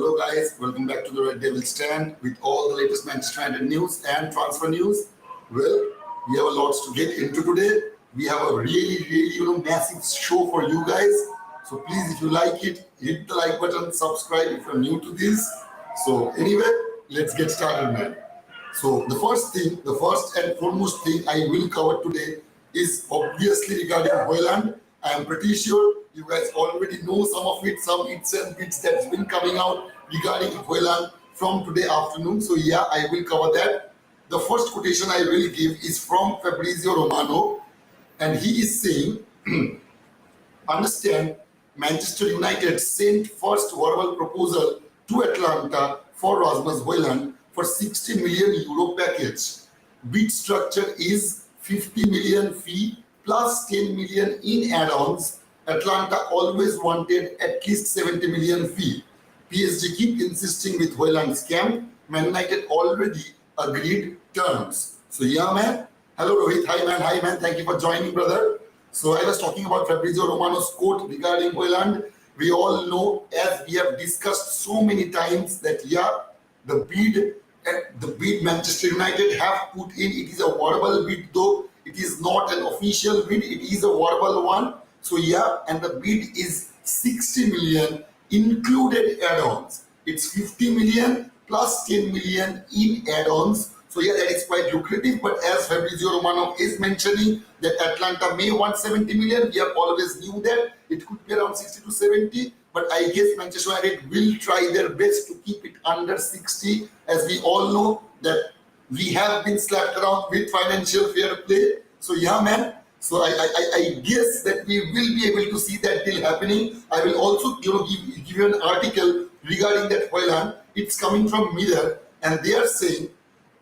Hello guys, welcome back to the Red Devil Stand with all the latest Manchester United news and transfer news. Well, we have a lot to get into today. We have a really massive show for you guys. So please, if you like it, hit the like button, subscribe if you're new to this. So anyway, let's get started, man. So the first and foremost thing I will cover today is obviously regarding HOJLUND. I am pretty sure you guys already know some of it, some its and bits that's been coming out regarding HOJLUND from today afternoon. So yeah, I will cover that. The first quotation I will give is from Fabrizio Romano, and he is saying, understand, Manchester United sent first verbal proposal to Atlanta for Rasmus HOJLUND for 60 million euro package. Bid structure is 50 million fee plus 10 million in add-ons. Atlanta always wanted at least 70 million fee. PSG keep insisting with HOJLUND's camp. Man United already agreed terms. So yeah, man. Hello Rohit. Hi man. Thank you for joining, brother. So I was talking about Fabrizio Romano's quote regarding HOJLUND. We all know, as we have discussed so many times, that yeah, the bid Manchester United have put in, it is a verbal bid, though it is not an official bid, it is a verbal one. So yeah, and the bid is 60 million included add-ons. It's 50 million plus 10 million in add-ons. So yeah, that is quite lucrative. But as Fabrizio Romano is mentioning that Atlanta may want 70 million, we have always knew that it could be around 60 to 70. But I guess Manchester United will try their best to keep it under 60, as we all know that we have been slapped around with financial fair play. So yeah, man. So I guess that we will be able to see that deal happening. I will also give you an article regarding that HOJLUND. It's coming from Mirror, and they are saying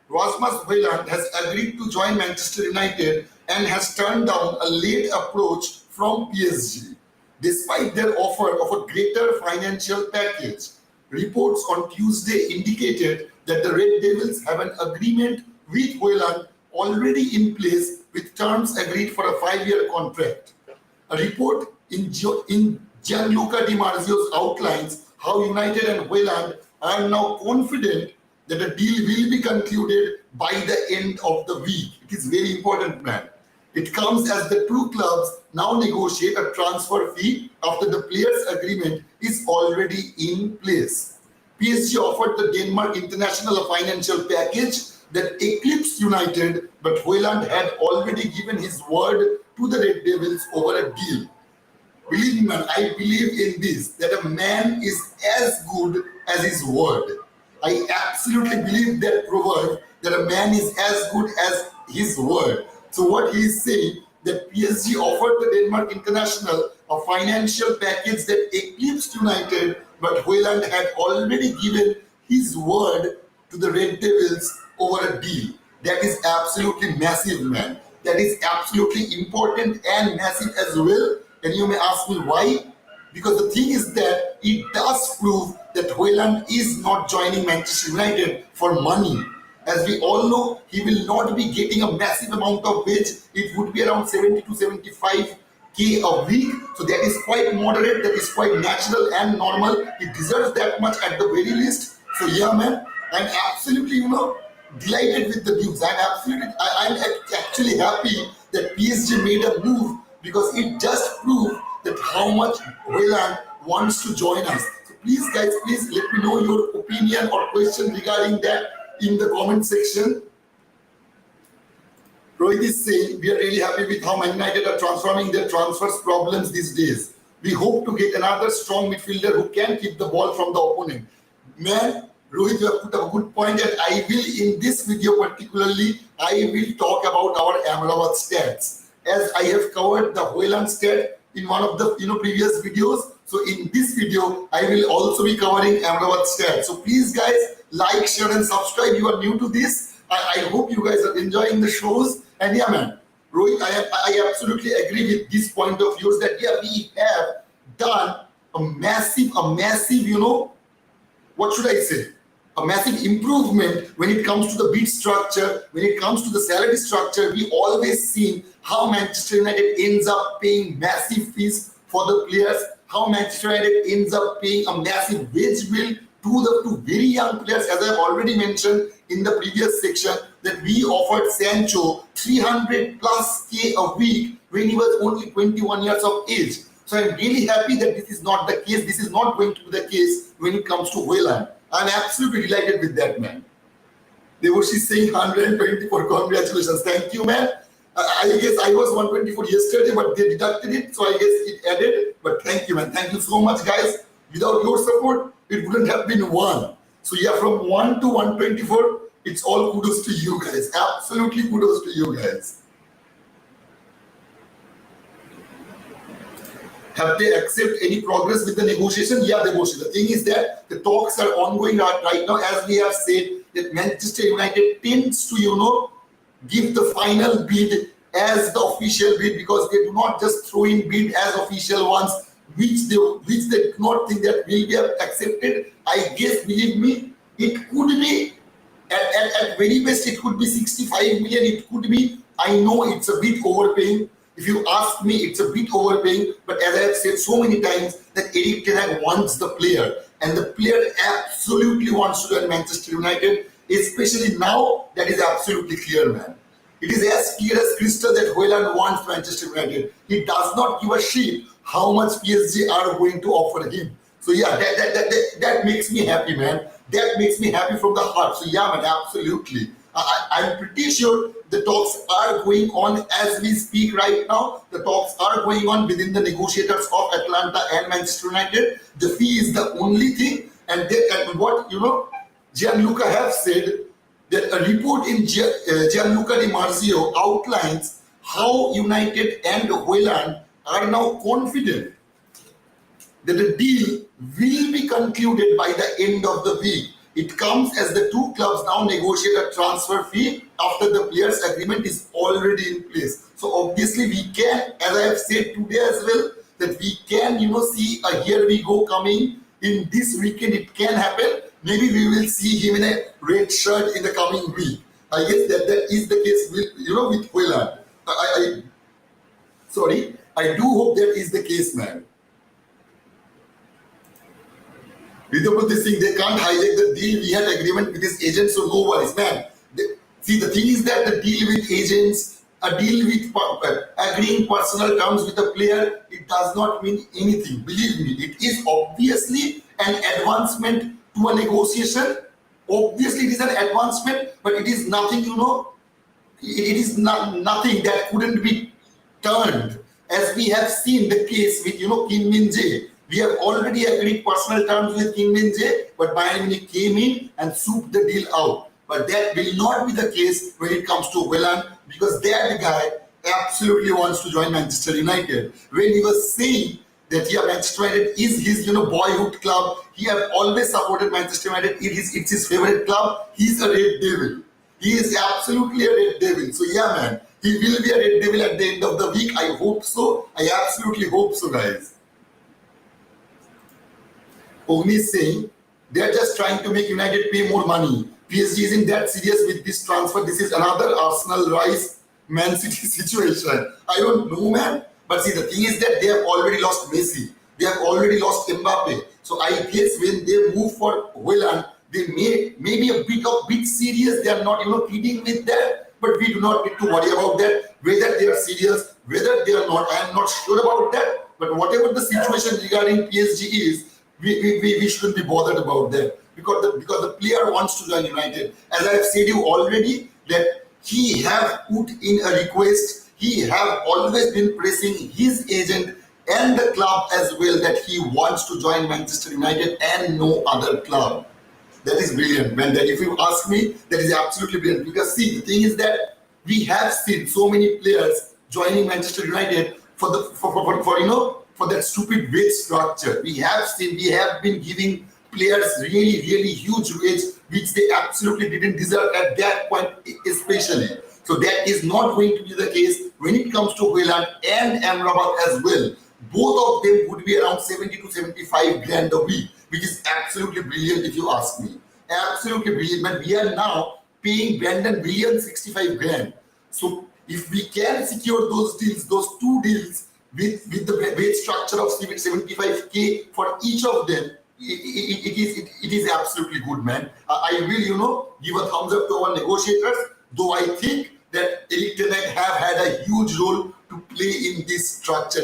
Rasmus HOJLUND has agreed to join Manchester United and has turned down a late approach from PSG, despite their offer of a greater financial package. Reports on Tuesday indicated that the Red Devils have an agreement with HOJLUND already in place, with terms agreed for a 5-year contract. A report in Gianluca Di Marzio's outlines how United and HOJLUND are now confident that a deal will be concluded by the end of the week. It is very important, man. It comes as the two clubs now negotiate a transfer fee after the players' agreement is already in place. PSG offered the Denmark international a financial package that eclipsed United, but HOJLUND had already given his word to the Red Devils over a deal. Believe me, man, I believe in this, that a man is as good as his word. I absolutely believe that proverb, that a man is as good as his word. So what he is saying, that PSG offered the Denmark international a financial package that eclipsed United, but HOJLUND had already given his word to the Red Devils over a deal. That is absolutely massive, man. That is absolutely important and massive as well. And you may ask me why? Because the thing is that it does prove that HOJLUND is not joining Manchester United for money. As we all know, he will not be getting a massive amount of wage. It would be around 70 to 75k a week. So that is quite moderate, that is quite natural and normal. He deserves that much at the very least. So yeah, man, I'm absolutely, delighted with the news. I'm actually happy that PSG made a move, because it just proved that how much HOJLUND wants to join us. So please, guys, please let me know your opinion or question regarding that in the comment section. Rohit is saying, we are really happy with how Man United are transforming their transfers problems these days. We hope to get another strong midfielder who can keep the ball from the opponent. Man, Rohit, you have put up a good point, and I will, in this video particularly, I will talk about our Amrabat stats, as I have covered the HOJLUND stat in one of the previous videos. So in this video, I will also be covering Amrabat stats. So please, guys, like, share, and subscribe. You are new to this. I hope you guys are enjoying the shows. And yeah, man, Rohit, I absolutely agree with this point of view, that yeah, we have done a massive, what should I say? A massive improvement when it comes to the bid structure, when it comes to the salary structure. We always seen how Manchester United ends up paying massive fees for the players, how Manchester United ends up paying a massive wage bill to very young players, as I have already mentioned in the previous section, that we offered Sancho 300 plus K a week when he was only 21 years of age. So I'm really happy that this is not the case. This is not going to be the case when it comes to HOJLUND. I'm absolutely delighted with that, man. Devoshi saying 124. Congratulations. Thank you, man. I guess I was 124 yesterday, but they deducted it, so I guess it added. But thank you, man. Thank you so much, guys. Without your support, it wouldn't have been 1. So yeah, from 1 to 124, it's all kudos to you guys. Absolutely kudos to you guys. Have they accepted any progress with the negotiation? Yeah, Devoshi. The thing is that the talks are ongoing right now. As we have said, that Manchester United tends to, give the final bid as the official bid, because they do not just throw in bid as official ones, which they do not think that will be accepted. I guess, believe me, it could be at very best it could be 65 million. It could be, I know it's a bit overpaying. If you ask me, it's a bit overpaying, but as I have said so many times, that Erik ten Hag wants the player, and the player absolutely wants to join Manchester United, especially now. That is absolutely clear, man. It is as clear as crystal that HOJLUND wants Manchester United. He does not give a shit how much PSG are going to offer him. So yeah, that makes me happy, man. That makes me happy from the heart. So yeah, man, absolutely. I'm pretty sure the talks are going on as we speak right now. The talks are going on within the negotiators of Atlanta and Manchester United. The fee is the only thing. And what, Gianluca have said, that a report in Gianluca Di Marzio outlines how United and HOJLUND are now confident that the deal will be concluded by the end of the week. It comes as the two clubs now negotiate a transfer fee after the players' agreement is already in place. So obviously we can, as I have said today as well, that we can, see a here we go coming in this weekend. It can happen. Maybe we will see him in a red shirt in the coming week. I guess that is the case with, with HOJLUND. I do hope that is the case, man. Without this thing, they can't hijack the deal. We had agreement with his agent, so no worries, man. See, the thing is that the deal with agents, a deal with agreeing personal terms with a player, it does not mean anything. Believe me, it is obviously an advancement to a negotiation. Obviously, it is an advancement, but it is nothing, it is nothing that couldn't be turned. As we have seen the case with, Kim Min-jae. We have already agreed personal terms with Kim Min-jae, but Bayern Munich came in and souped the deal out. But that will not be the case when it comes to HOJLUND, because that guy absolutely wants to join Manchester United. When he was saying that Manchester United is his boyhood club, he have always supported Manchester United. It's his favorite club. He's a Red Devil. He is absolutely a Red Devil. So yeah, man, he will be a Red Devil at the end of the week. I hope so. I absolutely hope so, guys. Ogni is saying they're just trying to make United pay more money. PSG isn't that serious with this transfer. This is another Arsenal Rice Man City situation. I don't know, man. But see, the thing is that they have already lost Messi. They have already lost Mbappe. So I guess when they move for HOJLUND, they may be a bit serious. They are not, kidding with that. But we do not need to worry about that. Whether they are serious, whether they are not, I am not sure about that. But whatever the situation regarding PSG is, we shouldn't be bothered about that, because the player wants to join United. As I have said you already, that he have put in a request. He have always been pressing his agent and the club as well that he wants to join Manchester United and no other club. That is brilliant, man. That if you ask me, that is absolutely brilliant. Because see, the thing is that we have seen so many players joining Manchester United for that stupid wage structure. We have been giving players really huge wage, which they absolutely didn't deserve at that point, especially. So that is not going to be the case when it comes to HOJLUND and Amrabat as well. Both of them would be around 70 to 75 grand a week, which is absolutely brilliant if you ask me. Absolutely brilliant. But we are now paying Brandon Williams 65 grand. So if we can secure those deals, those two deals, with the wage structure of 75k for each of them, it is absolutely good, man. I will, give a thumbs up to our negotiators, though I think that Eric Ten Hag have had a huge role to play in this structure,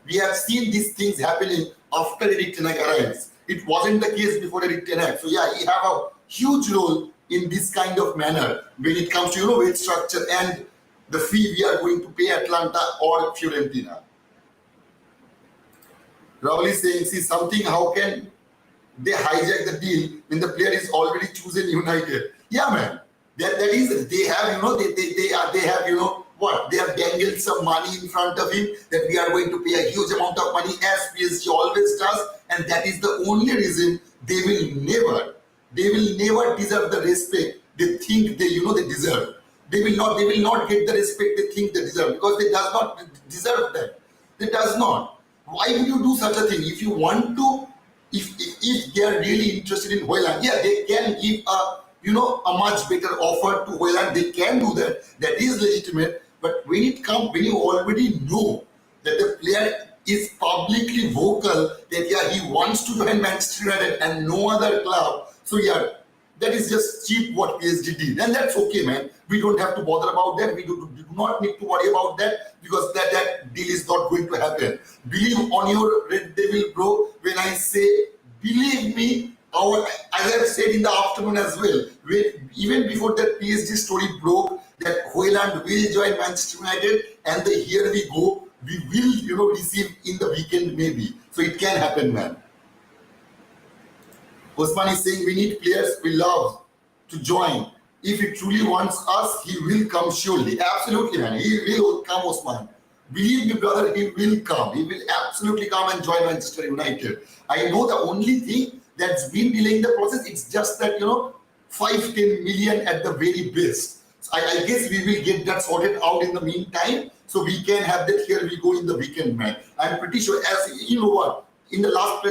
We have seen these things happening after Eric Ten Hag arrives. It wasn't the case before Eric Ten Hag. So yeah, he have a huge role in this kind of manner when it comes to, wage structure and the fee we are going to pay Atlanta or Fiorentina. Rahul is saying, see something, how can they hijack the deal when the player is already chosen United? Yeah, man. That is, they have, they have, what? They have dangled some money in front of him that we are going to pay a huge amount of money as PSG always does. And that is the only reason they will never deserve the respect they think they deserve. They will not get the respect they think they deserve because they does not deserve that. They does not. Why would you do such a thing? If you want to, if they are really interested in HOJLUND, yeah, they can give a much better offer to HOJLUND. They can do that. That is legitimate. But when you already know that the player is publicly vocal that yeah, he wants to join Manchester United and no other club. So yeah, that is just cheap what PSG did, and that's okay, man. We don't have to bother about that. We do not need to worry about that because that deal is not going to happen. Believe on your Red Devil, bro. When I say believe me, as I've said in the afternoon as well, even before that PSG story broke, that HOJLUND will join Manchester United, and here we go. We will, receive in the weekend maybe. So it can happen, man. Osman is saying we need players we love to join. If he truly wants us, he will come surely. Absolutely, man. He will come, Osman. Believe me, brother, he will come. He will absolutely come and join Manchester United. I know the only thing that's been delaying the process, it's just that, 5-10 million at the very best. So I guess we will get that sorted out in the meantime. So we can have that here we go in the weekend, man. I'm pretty sure, as you know what, in the last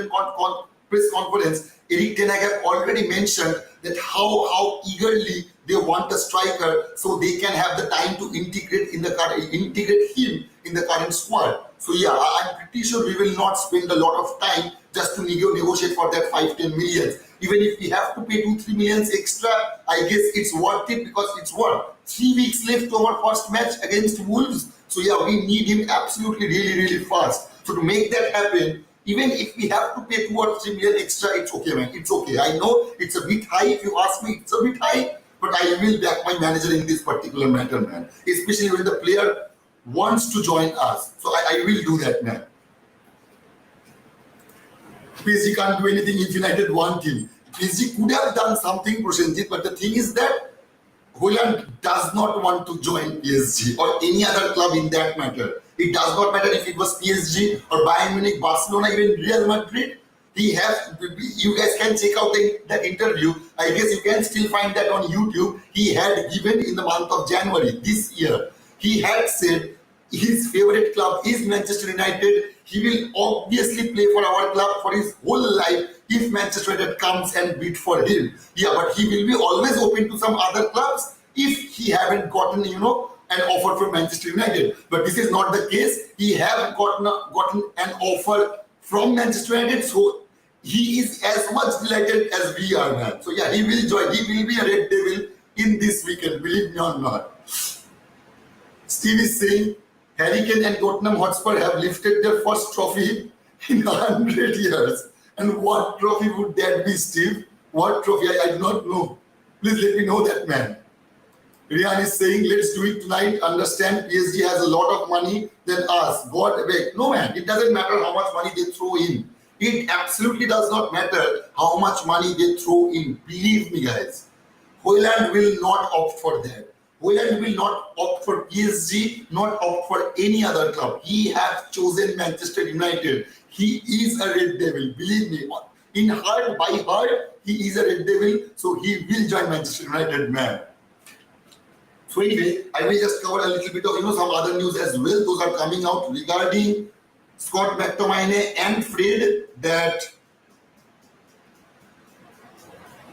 press conference, Eric Ten Hag have already mentioned that how eagerly they want a striker so they can have the time to integrate him in the current squad. So yeah, I'm pretty sure we will not spend a lot of time just to negotiate for that 5-10 millions. Even if we have to pay 2-3 millions extra, I guess it's worth it because it's what? 3 weeks left to our first match against Wolves. So yeah, we need him absolutely really fast. So to make that happen, even if we have to pay 2 or 3 million extra, it's okay, man. It's okay. I know it's a bit high. If you ask me, it's a bit high. But I will back my manager in this particular matter, man. Especially when the player wants to join us. So I will do that, man. PSG can't do anything if United want him. PSG could have done something, Prosenjit, but the thing is that HOJLUND does not want to join PSG or any other club in that matter. It does not matter if it was PSG or Bayern Munich, Barcelona, even Real Madrid. You guys can check out that interview. I guess you can still find that on YouTube. He had given in the month of January this year. He had said his favorite club is Manchester United. He will obviously play for our club for his whole life if Manchester United comes and bid for him. Yeah, but he will be always open to some other clubs if he haven't gotten, an offer from Manchester United. But this is not the case. He have gotten an offer from Manchester United, so he is as much delighted as we are, man. So yeah, he will join. He will be a Red Devil in this weekend, believe me or not. Steve is saying, Harry Kane and Tottenham Hotspur have lifted their first trophy in 100 years. And what trophy would that be, Steve? What trophy? I do not know. Please let me know that, man. Rian is saying, let's do it tonight. Understand PSG has a lot of money than us. God awake. No, man. It doesn't matter how much money they throw in. It absolutely does not matter how much money they throw in. Believe me, guys. HOJLUND will not opt for that. HOJLUND will not opt for PSG, not opt for any other club. He has chosen Manchester United. He is a Red Devil. Believe me. In heart, by heart, he is a Red Devil. So he will join Manchester United, man. So anyway, I will just cover a little bit of some other news as well. Those are coming out regarding Scott McTominay and Fred, that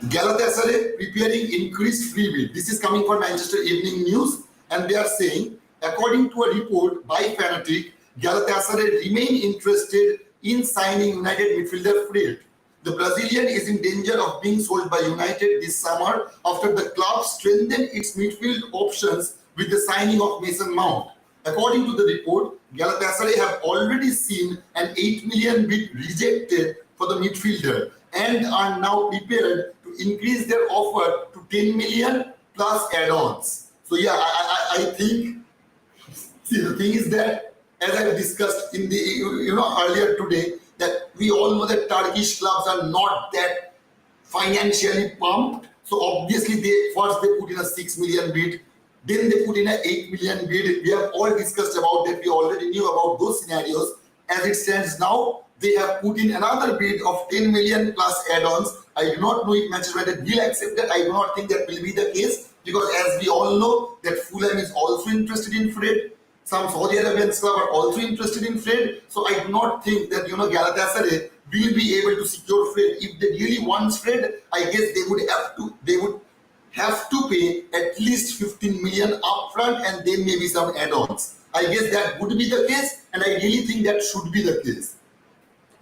Galatasaray preparing increased free bid. This is coming from Manchester Evening News, and they are saying, according to a report by Fanatic, Galatasaray remain interested in signing United midfielder Fred. The Brazilian is in danger of being sold by United this summer after the club strengthened its midfield options with the signing of Mason Mount. According to the report, Galatasaray have already seen an 8 million bid rejected for the midfielder and are now prepared to increase their offer to 10 million plus add-ons. So yeah, I think, see, the thing is that, as I've discussed in the earlier today, that we all know that Turkish clubs are not that financially pumped. So obviously they put in a 6 million bid, then they put in an 8 million bid. We have all discussed about that. We already knew about those scenarios. As it stands now, they have put in another bid of 10 million plus add-ons. I do not know if Manchester United will accept that. I do not think that will be the case, because as we all know that Fulham is also interested in Fred. Some Saudi Arabian clubs are also interested in Fred. So I do not think that Galatasaray will be able to secure Fred. If they really want Fred, I guess they would have to pay at least 15 million upfront and then maybe some add-ons. I guess that would be the case, and I really think that should be the case.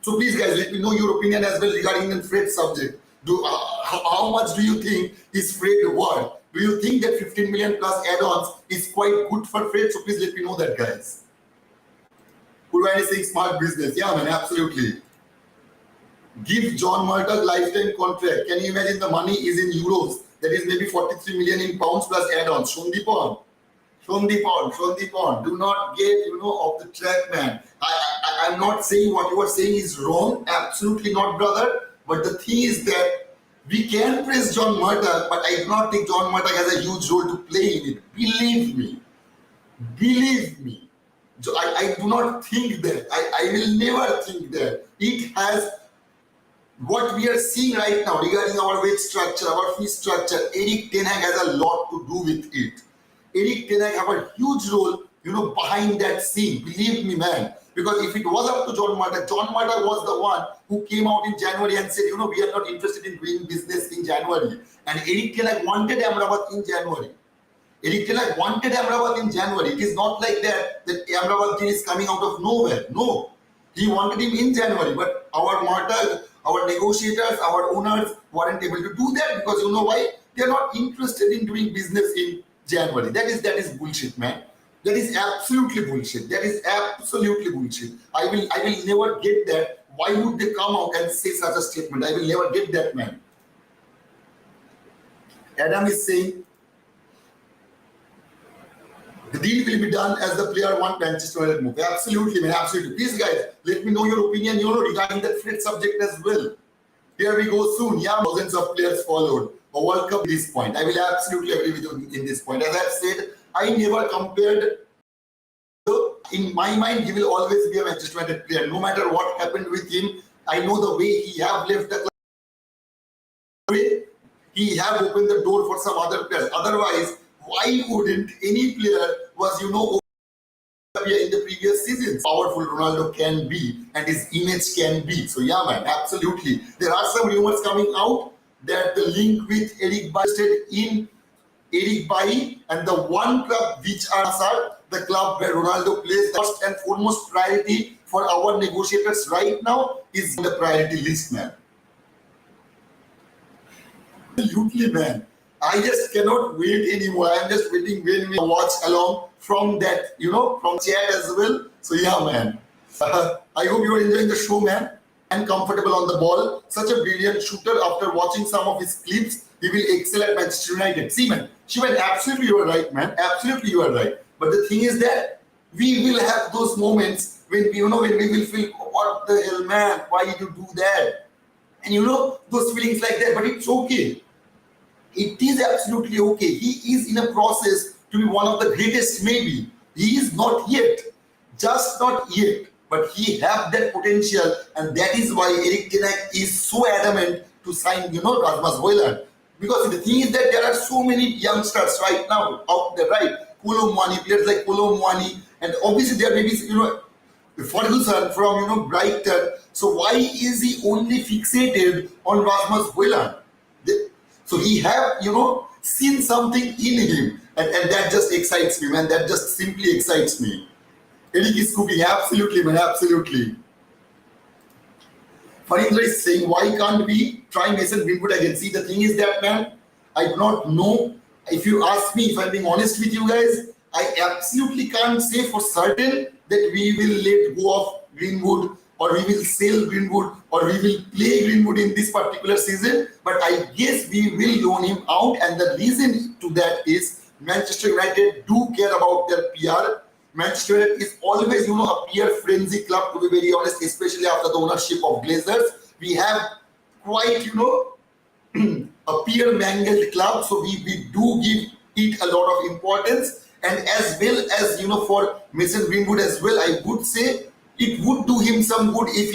So please guys, let me know your opinion as well regarding the Fred subject. How much do you think is Fred worth? Do you think that 15 million plus add-ons is quite good for Fred? So please let me know that, guys. Purvani is saying smart business. Yeah, man, absolutely. Give John Murdoch lifetime contract. Can you imagine the money is in euros? That is maybe 43 million in pounds plus add-ons. Shondipon, do not get off the track, man. I'm not saying what you are saying is wrong. Absolutely not, brother. But the thing is that we can praise John Murdoch, but I do not think John Murdoch has a huge role to play in it. Believe me. I do not think that. I will never think that. It has, what we are seeing right now regarding our wage structure, our fee structure, Erik ten Hag has a lot to do with it. Erik ten Hag have a huge role, behind that scene. Believe me, man. Because if it was up to John Murdoch was the one who came out in January and said, we are not interested in doing business in January. And Erik ten Hag wanted Amrabat in January. Erik ten Hag wanted Amrabat in January. It is not like that Amrabat deal is coming out of nowhere. No. He wanted him in January. But our Murdoch, our negotiators, our owners weren't able to do that, because you know why? They are not interested in doing business in January. That is bullshit, man. That is absolutely bullshit. I will never get that. Why would they come out and say such a statement? I will never get that, man. Adam is saying the deal will be done as the player want Manchester United move. Absolutely, man. Absolutely. Please, guys, let me know your opinion, regarding that Fred subject as well. Here we go soon. Yeah, thousands of players followed a World Cup at this point. I will absolutely agree with you in this point. As I've said, I never compared. In my mind, he will always be a Manchester United player. No matter what happened with him, I know the way he have left the club. He have opened the door for some other players. Otherwise, why wouldn't any player was in the previous seasons? Powerful Ronaldo can be, and his image can be. So yeah, man, absolutely. There are some rumors coming out that the link with Eric Bailly in Eric Bailly, and the one club which are the club where Ronaldo plays. The first and foremost priority for our negotiators right now is the priority list, man. Absolutely, man. I just cannot wait anymore. I'm just waiting when we watch along from that, from chat as well. So yeah, man. I hope you are enjoying the show, man. And comfortable on the ball. Such a brilliant shooter. After watching some of his clips, he will excel at Manchester United. See, man, Shivan, absolutely you are right, man. Absolutely you are right. But the thing is that we will have those moments when we will feel, what the hell, man? Why did you do that? And those feelings like that. But it's okay. It is absolutely okay. He is in a process to be one of the greatest, maybe. He is not yet. Just not yet. But he have that potential, and that is why Erik ten Hag is so adamant to sign, Rasmus HOJLUND. Because the thing is that there are so many youngsters right now out there, right? Players like Kolo Muani, and obviously there may be, Ferguson from, Brighton. So why is he only fixated on Rasmus HOJLUND? So he have, seen something in him, and that just excites me, man. That just simply excites me. Eric is cooking, absolutely, man, absolutely. Farindra is saying, why can't we try Mason Greenwood again? See, the thing is that, man, I do not know. If you ask me, if I'm being honest with you guys, I absolutely can't say for certain that we will let go of Greenwood or we will sell Greenwood or we will play Greenwood in this particular season. But I guess we will loan him out. And the reason to that is Manchester United do care about their PR. Manchester United is always, a peer frenzy club, to be very honest, especially after the ownership of Glazers. We have quite, a peer mangled club, so we do give it a lot of importance. And as well as, for Mason Greenwood as well, I would say it would do him some good if,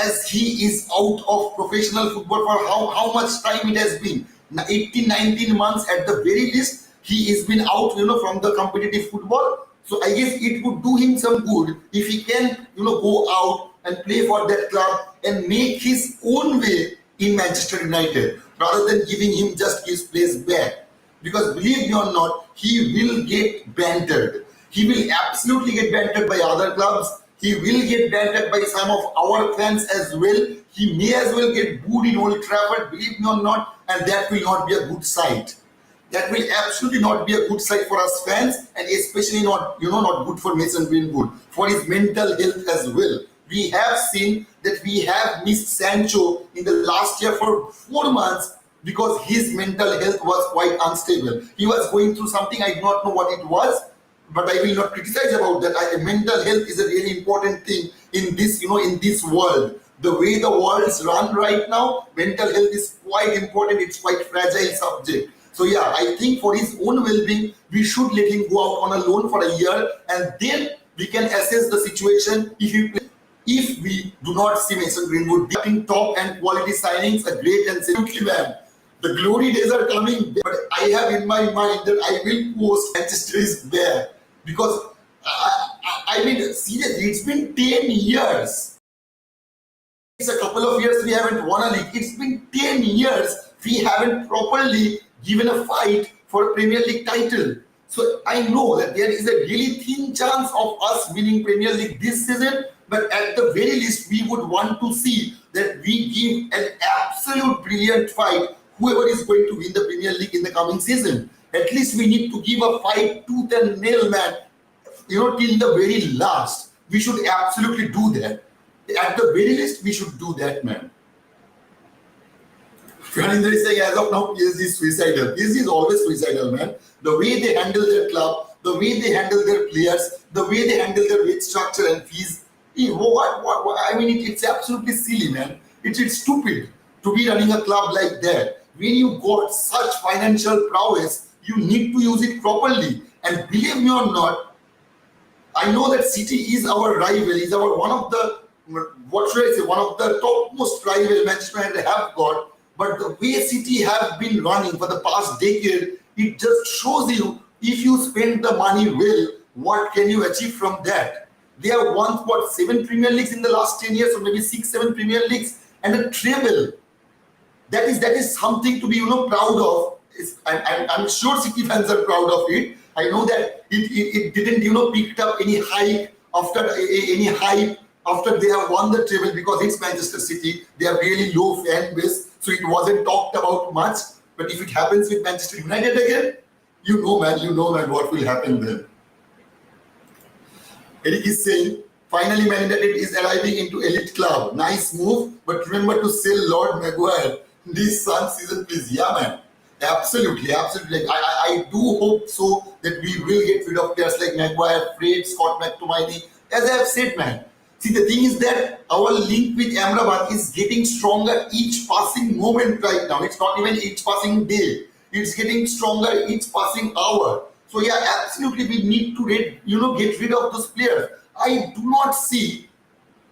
as he is out of professional football for how much time it has been. 18, 19 months at the very least, he has been out, from the competitive football. So I guess it would do him some good if he can, go out and play for that club and make his own way in Manchester United rather than giving him just his place back. Because believe me or not, he will get bantered. He will absolutely get bantered by other clubs. He will get bantered by some of our fans as well. He may as well get booed in Old Trafford, believe me or not, and that will not be a good sight. That will absolutely not be a good sight for us fans, and especially not good for Mason Greenwood, for his mental health as well. We have seen that we have missed Sancho in the last year for 4 months because his mental health was quite unstable. He was going through something, I do not know what it was, but I will not criticize about that. Mental health is a really important thing in this, in this world. The way the world is run right now, mental health is quite important. It's quite fragile subject. So yeah, I think for his own well-being, we should let him go out on a loan for a year, and then we can assess the situation if we do not see Mason Greenwood getting top and quality signings, a great and simply man. The glory days are coming, but I have in my mind that I will post Manchester is there because I mean, seriously, it's been 10 years. It's a couple of years we haven't won a league. It's been 10 years we haven't properly given a fight for a Premier League title. So I know that there is a really thin chance of us winning Premier League this season, but at the very least, we would want to see that we give an absolute brilliant fight whoever is going to win the Premier League in the coming season. At least we need to give a fight tooth and nail, man, till the very last. We should absolutely do that. At the very least, we should do that, man. Farindra is saying, as of now, PSG is suicidal. PSG is always suicidal, man. The way they handle their club, the way they handle their players, the way they handle their wage structure and fees. I mean, it's absolutely silly, man. It's stupid to be running a club like that. When you got such financial prowess, you need to use it properly. And believe me or not, I know that City is our rival, is our one of the topmost rival Manchester United have got. But the way City have been running for the past decade, it just shows you if you spend the money well, what can you achieve from that? They have won 7 Premier Leagues in the last 10 years, or maybe 6, 7 Premier Leagues, and a treble. That is something to be proud of. I'm sure City fans are proud of it. I know that it didn't picked up any hype after they have won the treble because it's Manchester City. They have really low fan base, so it wasn't talked about much. But if it happens with Manchester United again, you know man what will happen then. Eric is saying, finally Man United is arriving into elite club. Nice move, but remember to sell Lord Maguire this season, please. Yeah, man. Absolutely. I do hope so that we will get rid of players like Maguire, Fred, Scott McTominay. As I have said, man. See, the thing is that our link with Amrabat is getting stronger each passing moment right now. It's not even each passing day. It's getting stronger each passing hour. So yeah, absolutely, we need to get rid of those players. I do not see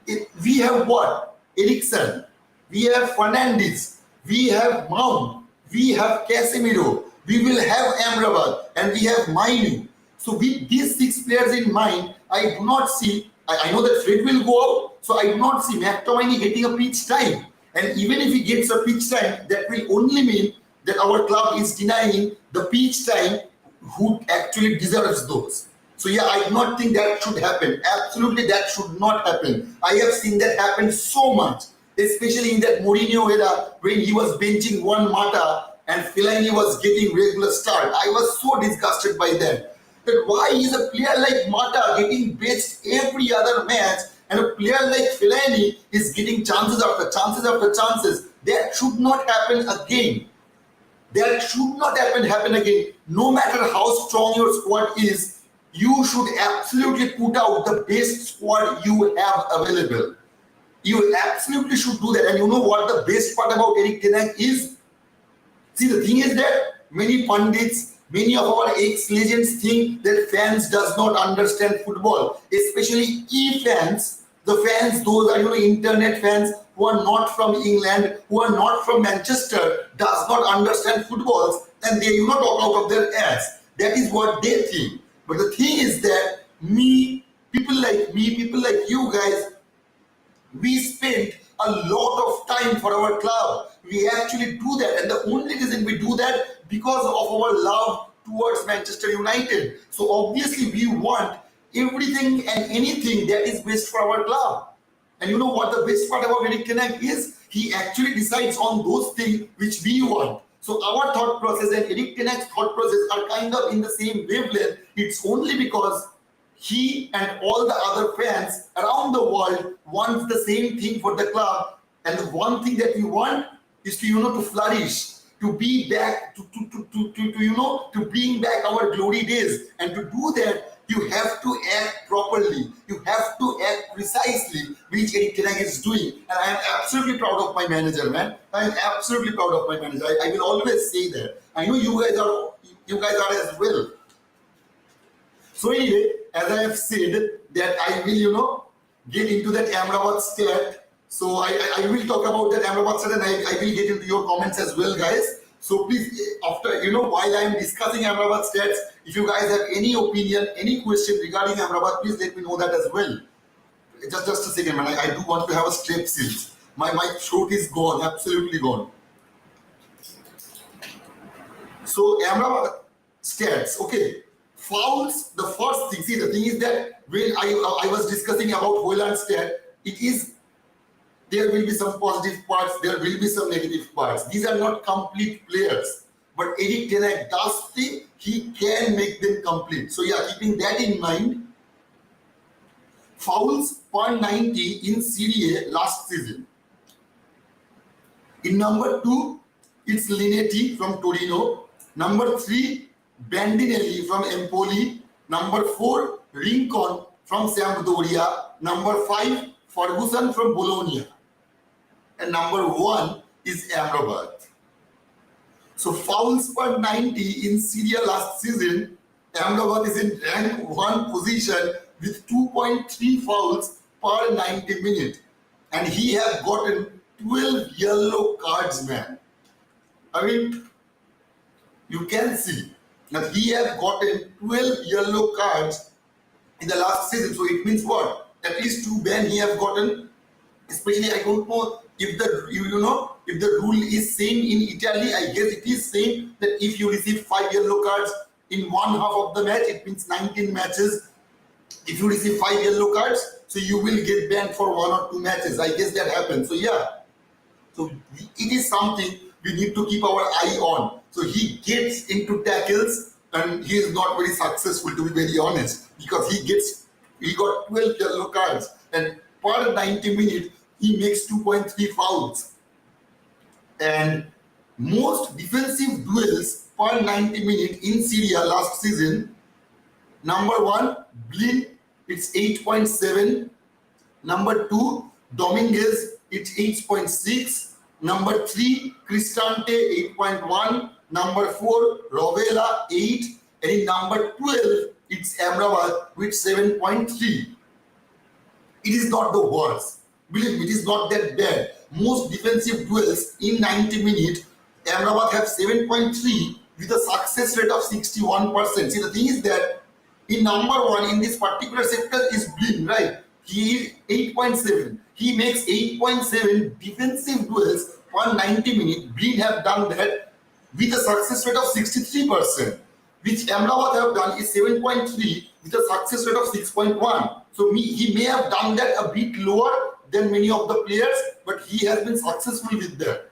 it. We have what? Eriksen. We have Fernandes. We have Mount. We have Casemiro. We will have Amrabat, and we have Mainu. So with these 6 players in mind, I do not see. I know that Fred will go out, so I do not see McTominay getting a pitch time. And even if he gets a pitch time, that will only mean that our club is denying the pitch time who actually deserves those. So yeah, I do not think that should happen. Absolutely, that should not happen. I have seen that happen so much. especially in that Mourinho era when he was benching one Mata and Fellaini was getting regular start. I was so disgusted by that. That why is a player like Mata getting benched every other match and a player like Fellaini is getting chances after chances after chances? That should not happen again. That should not happen again. No matter how strong your squad is, you should absolutely put out the best squad you have available. You absolutely should do that. And you know what the best part about Erik ten Hag is? See, the thing is that many pundits, many of our ex-legends think that fans does not understand football, especially e-fans. The fans, those are internet fans who are not from England, who are not from Manchester, does not understand footballs, and they talk out of their ass. That is what they think. But the thing is that people like you guys, we spend a lot of time for our club. We actually do that, and the only reason we do that because of our love towards Manchester United. So obviously we want everything and anything that is best for our club. And you know what the best part about Erik ten Hag is? He actually decides on those things which we want. So our thought process and Erik ten Hag's thought process are kind of in the same wavelength. It's only because he and all the other fans around the world want the same thing for the club, and the one thing that we want is to flourish, to be back, to bring back our glory days. And to do that, you have to act properly, you have to act precisely, which Erik ten Hag is doing. And I am absolutely proud of my manager, man. I am absolutely proud of my manager. I will always say that. I know you guys are as well. So anyway, as I have said that I will, get into that Amrabat stat. So I will talk about that Amrabat stat, and I will get into your comments as well, guys. So please, after, while I am discussing Amrabat stats, if you guys have any opinion, any question regarding Amrabat, please let me know that as well. Just a second, man. I do want to have a strepsils. My throat is gone, absolutely gone. So Amrabat stats, okay. Fouls, the first thing. See, the thing is that when I was discussing about HOJLUND stat, there will be some positive parts, there will be some negative parts. These are not complete players. But Erik ten Hag does think he can make them complete. So yeah, keeping that in mind, fouls per 90 in Serie A last season. In number 2, it's Linetti from Torino. Number 3, Bandinelli from Empoli. Number 4, Rincon from Sampdoria. Number 5, Ferguson from Bologna. And number 1 is Amrabat. So fouls per 90 in Serie A last season, Amrabat is in rank 1 position with 2.3 fouls per 90 minutes. And he has gotten 12 yellow cards, man. I mean, you can see that he has gotten 12 yellow cards in the last season. So it means what? At least 2 ban he has gotten. Especially, I don't know if if the rule is same in Italy. I guess it is same that if you receive 5 yellow cards in one half of the match, it means 19 matches. If you receive 5 yellow cards, so you will get banned for 1 or 2 matches. I guess that happens. So yeah, so it is something we need to keep our eye on. So he gets into tackles and he is not very successful, to be very honest, because he got 12 yellow cards, and per 90 minutes he makes 2.3 fouls. And most defensive duels per 90 minutes in Serie A last season, number 1, Blin, it's 8.7. Number 2, Dominguez, it's 8.6. Number 3, Cristante, 8.1. Number 4, Rovella, 8. And in number 12, it's Amrabat with 7.3. It is not the worst. Believe me, it is not that bad. Most defensive duels in 90 minutes, Amrabat have 7.3 with a success rate of 61%. See, the thing is that in number 1 in this particular sector is Blin, right? He is 8.7. He makes 8.7 defensive duels per 90 minutes. Blin have done that with a success rate of 63%, which Amrabat have done is 7.3 with a success rate of 6.1. So he may have done that a bit lower, than many of the players, but he has been successful with that.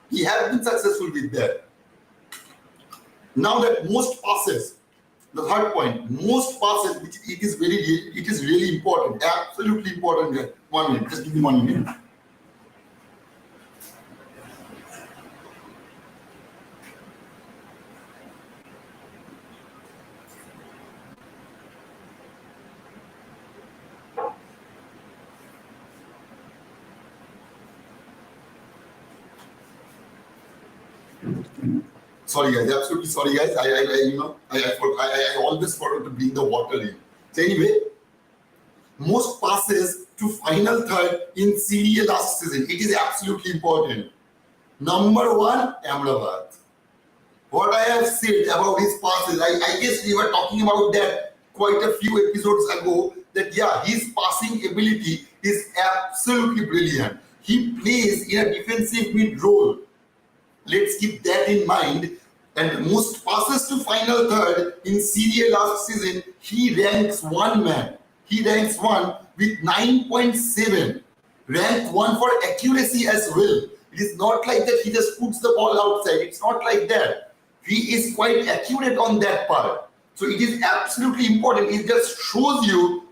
He has been successful with that. Now that most passes, the third point, most passes, which it is really important, absolutely important. 1 minute, just give me 1 minute. Sorry guys, absolutely sorry guys. I always forgot to bring the water in. So anyway, most passes to final third in CDA last season. It is absolutely important. Number 1, Ahmedabad. What I have said about his passes, I guess we were talking about that quite a few episodes ago, that yeah, his passing ability is absolutely brilliant. He plays in a defensive mid role. Let's keep that in mind. And most passes to final third in Serie A last season, he ranks 1, man. He ranks 1 with 9.7. Rank 1 for accuracy as well. It is not like that he just puts the ball outside. It's not like that. He is quite accurate on that part. So it is absolutely important. It just shows you.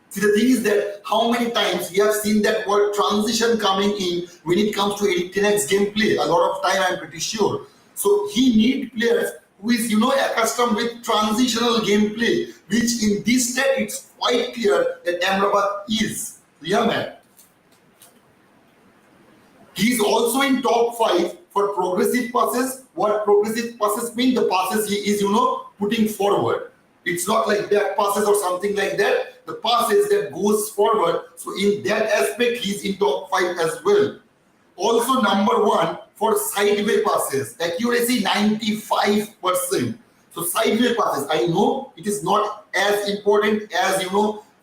See, the thing is that how many times we have seen that word transition coming in when it comes to Eric Ten Hag's gameplay. A lot of time, I'm pretty sure. So he needs players who is, accustomed with transitional gameplay, which in this stat, it's quite clear that Amrabat is. Yeah, man. He's also in top 5 for progressive passes. What progressive passes mean? The passes he is, putting forward. It's not like back passes or something like that. The passes that goes forward. So in that aspect, he's in top 5 as well. Also number 1 for sideway passes. Accuracy 95%. So sideway passes, I know it is not as important as,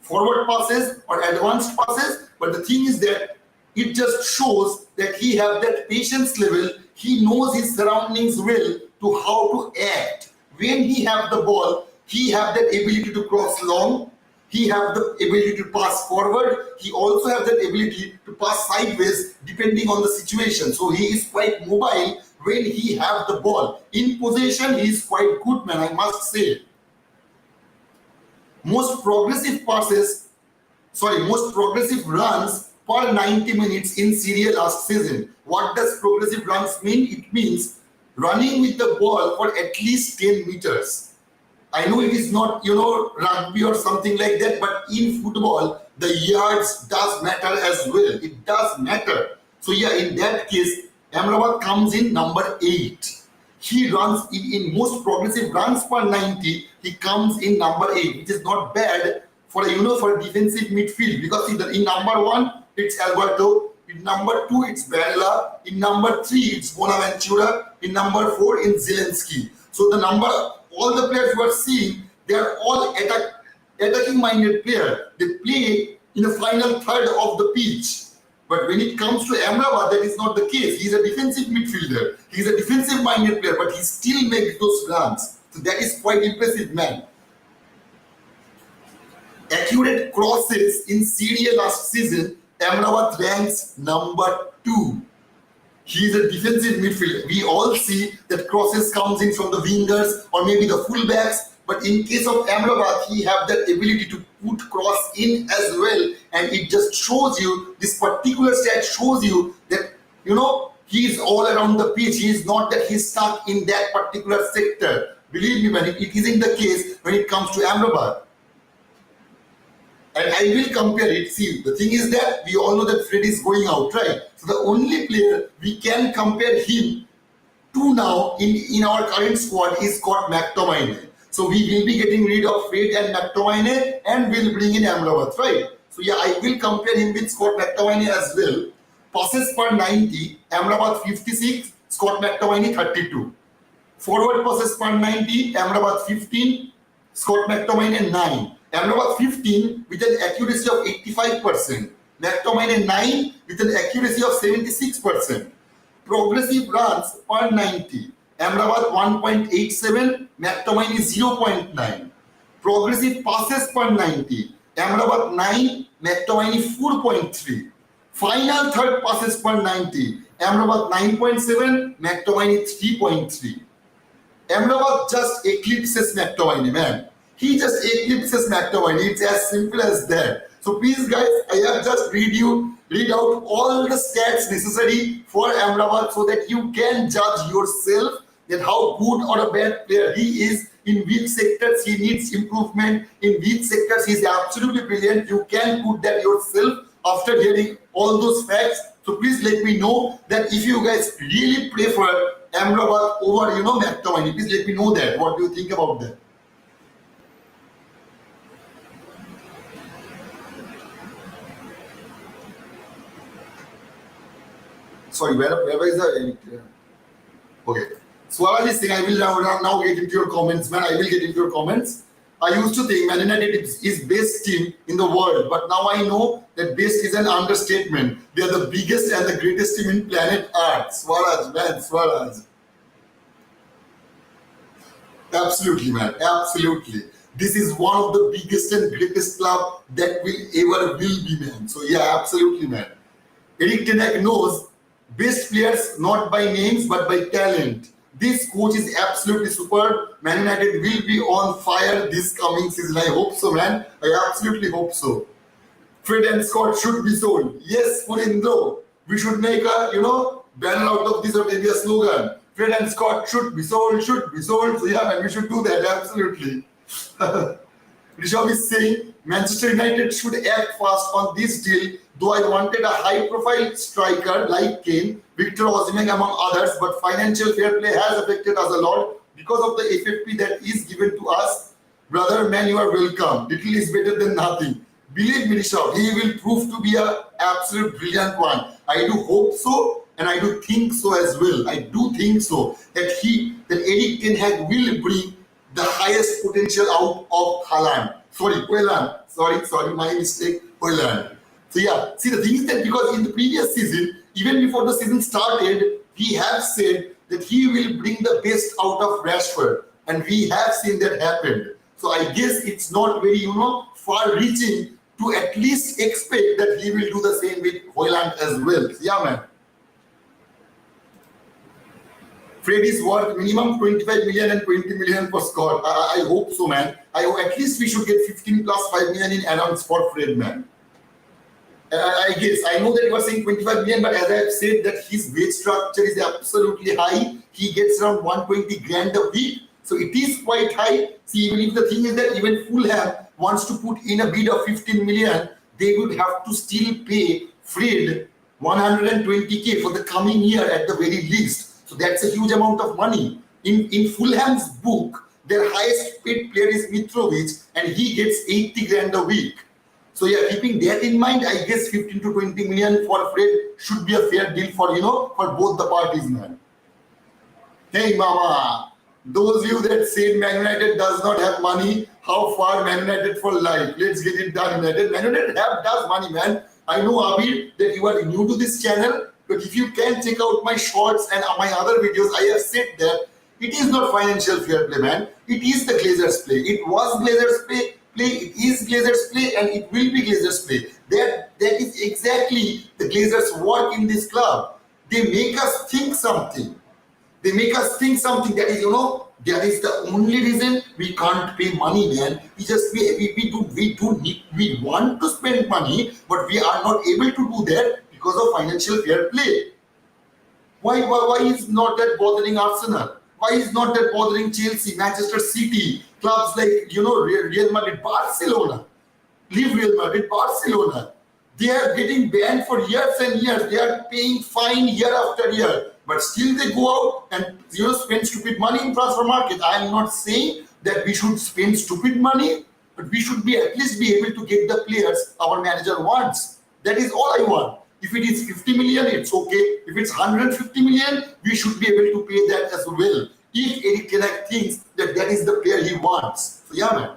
forward passes or advanced passes. But the thing is that it just shows that he have that patience level. He knows his surroundings well to how to act. When he have the ball, he have that ability to cross long. He have the ability to pass forward. He also have that ability to pass sideways depending on the situation. So he is quite mobile when he have the ball. In possession, he is quite good, man, I must say. Most progressive runs per 90 minutes in Serie A last season. What does progressive runs mean? It means running with the ball for at least 10 meters. I know it is not, rugby or something like that, but in football, the yards does matter as well. It does matter. So yeah, in that case, Amrabat comes in number 8. He runs in most progressive runs per 90. He comes in number 8, which is not bad for for a defensive midfield, because in number 1 it's Alberto, in number 2 it's Barella, in number 3 it's Bonaventura, in number 4 it's Zelensky. So all the players you are seeing, they are all attacking minded players. They play in the final third of the pitch. But when it comes to Amrabat, that is not the case. He's a defensive midfielder. He's a defensive minded player, but he still makes those runs. So that is quite impressive, man. Accurate crosses in Serie A last season, Amrabat ranks number 2. He is a defensive midfielder. We all see that crosses comes in from the wingers or maybe the fullbacks. But in case of Amrabat, he have that ability to put cross in as well. And it just shows you, this particular stat shows you that, he is all around the pitch. He is not that he's stuck in that particular sector. Believe me, man, it isn't the case when it comes to Amrabat. And I will compare it. See, the thing is that we all know that Fred is going out, right? So the only player we can compare him to now in our current squad is Scott McTominay. So we will be getting rid of Fred and McTominay and we'll bring in Amrabat, right? So yeah, I will compare him with Scott McTominay as well. Passes per 90, Amrabat 56, Scott McTominay 32. Forward passes per 90, Amrabat 15, Scott McTominay 9. Amrabat 15 with an accuracy of 85%. McTominay 9 with an accuracy of 76%. Progressive runs per 90. Amrabat 1.87, McTominay 0.9. Progressive passes per 90. Amrabat 9, McTominay 4.3. Final third passes per 90. Amrabat 9.7, McTominay 3.3. Amrabat just eclipses McTominay, man. He just eclipses McTominay. It's as simple as that. So please, guys, I have just read out all the stats necessary for Amrabat so that you can judge yourself that how good or a bad player he is, in which sectors he needs improvement, in which sectors he is absolutely brilliant. You can put that yourself after hearing all those facts. So please let me know that if you guys really prefer Amrabat over, McTominay. Please let me know that. What do you think about that? Sorry, where is the... Okay. Swaraj is saying, I will now get into your comments, man. I will get into your comments. I used to think Man United is best team in the world, but now I know that best is an understatement. They are the biggest and the greatest team in planet Earth. Swaraj, man, Swaraj. Absolutely, man. Absolutely. This is one of the biggest and greatest club that will be, man. So yeah, absolutely, man. Erik Ten Hag knows best players not by names but by talent. This coach is absolutely superb. Man United will be on fire this coming season. I hope so, man. I absolutely hope so. Fred and Scott should be sold. Yes, Purindro. We should make a, banner out of this or maybe a slogan. Fred and Scott should be sold, should be sold. So yeah, man, we should do that, absolutely. Rishabh is saying Manchester United should act fast on this deal, though I wanted a high-profile striker like Kane, Victor Osimhen among others, but financial fair play has affected us a lot because of the FFP that is given to us. Brother, man, you are welcome. Little is better than nothing. Believe me, Rishabh, he will prove to be an absolute brilliant one. I do hope so, and I do think so as well. I do think so that Erik Ten Hag will bring the highest potential out of HOJLUND. Sorry, my mistake, HOJLUND. So yeah, see the thing is that because in the previous season, even before the season started, he has said that he will bring the best out of Rashford, and we have seen that happen. So I guess it's not very, far-reaching to at least expect that he will do the same with HOJLUND as well. So yeah, man. Fred is worth minimum 25 million and 20 million for Scott. I hope so, man. At least we should get 15 plus 5 million in add-ons for Fred, man. I guess. I know that you are saying 25 million, but as I have said that his wage structure is absolutely high. He gets around 120 grand a week. So it is quite high. See, even if the thing is that even Fulham wants to put in a bid of 15 million, they would have to still pay Fred 120k for the coming year at the very least. So that's a huge amount of money. In Fulham's book, their highest paid player is Mitrovic, and he gets 80 grand a week. So yeah, keeping that in mind, I guess 15 to 20 million for Fred should be a fair deal for for both the parties, man. Hey mama, those of you that said Man United does not have money, how far Man United for life? Let's get it done, United. Man United does money, man. I know, Abid, that you are new to this channel, but if you can check out my shorts and my other videos, I have said that it is not financial fair play, man. It is the Glazers play. It was Glazers play, it is Glazers play, and it will be Glazers play. That is exactly the Glazers work in this club. They make us think something. They make us think something that is, that is the only reason we can't pay money, man. We want to spend money, but we are not able to do that because of financial fair play. Why is not that bothering Arsenal? Why is not that bothering Chelsea, Manchester City, clubs like Real Madrid, Barcelona? Leave Real Madrid, Barcelona. They are getting banned for years and years. They are paying fine year after year, but still they go out and spend stupid money in transfer market. I am not saying that we should spend stupid money, but we should at least be able to get the players our manager wants. That is all I want. If it is 50 million, it's okay. If it's 150 million, we should be able to pay that as well. If Erik Ten Hag thinks that is the player he wants. So yeah, man.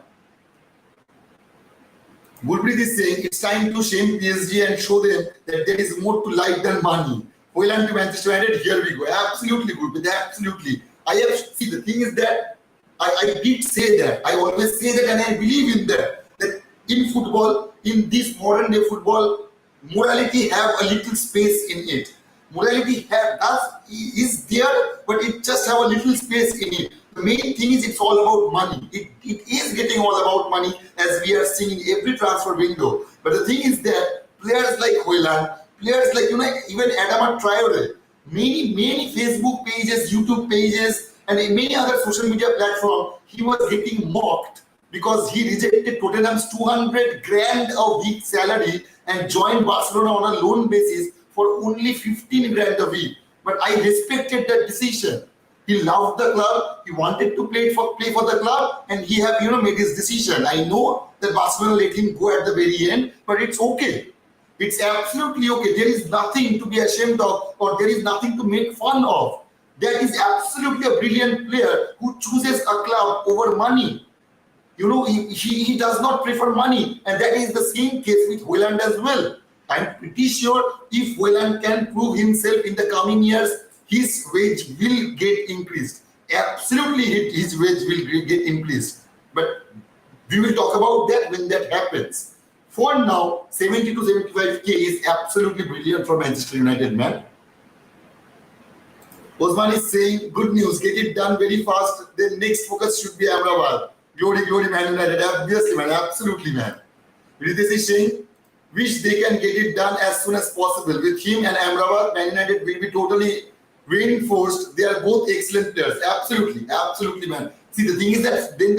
Gurpreet is saying it's time to shame PSG and show them that there is more to life than money. HOJLUND to Manchester United, here we go. Absolutely, Gurpreet, absolutely. See, the thing is that I did say that. I always say that, and I believe in that. That in football, in this modern day football, morality have a little space in it. Morality is there, but it just have a little space in it. The main thing is it's all about money. It is getting all about money, as we are seeing in every transfer window. But the thing is that players like HOJLUND, players like even Adama Traore, many Facebook pages, YouTube pages, and many other social media platforms, he was getting mocked because he rejected Tottenham's 200 grand a week salary and joined Barcelona on a loan basis for only 15 grand a week. But I respected that decision. He loved the club. He wanted to play for the club, and he have made his decision. I know that Barcelona let him go at the very end, but it's okay. It's absolutely okay. There is nothing to be ashamed of, or there is nothing to make fun of. That is absolutely a brilliant player who chooses a club over money. He does not prefer money, and that is the same case with HOJLUND as well. I'm pretty sure if HOJLUND can prove himself in the coming years, his wage will get increased. Absolutely, his wage will get increased. But we will talk about that when that happens. For now, 70 to 75k is absolutely brilliant for Manchester United, man. Osman is saying, good news, get it done very fast. The next focus should be Amrabat. Glory, Man United. Obviously, man. Absolutely, man. Ritesh is saying, wish they can get it done as soon as possible. With him and Amrabat, Man United will be totally reinforced. They are both excellent players. Absolutely, man. See, the thing is that then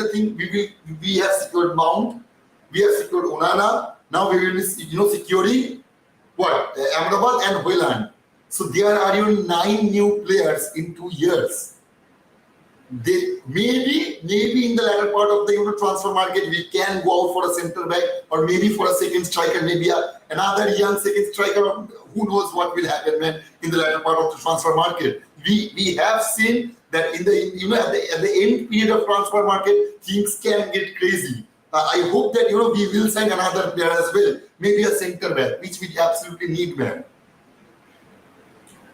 we have secured Mount, we have secured Onana. Now we will be securing what? Amrabat and HOJLUND. So there are even 9 new players in 2 years. They maybe in the latter part of the transfer market we can go out for a centre back, or maybe for a second striker, maybe another young second striker. Who knows what will happen, man, in the latter part of the transfer market. We have seen that in the at the end period of transfer market, things can get crazy. I hope that we will sign another player as well, maybe a centre back, which we absolutely need, man.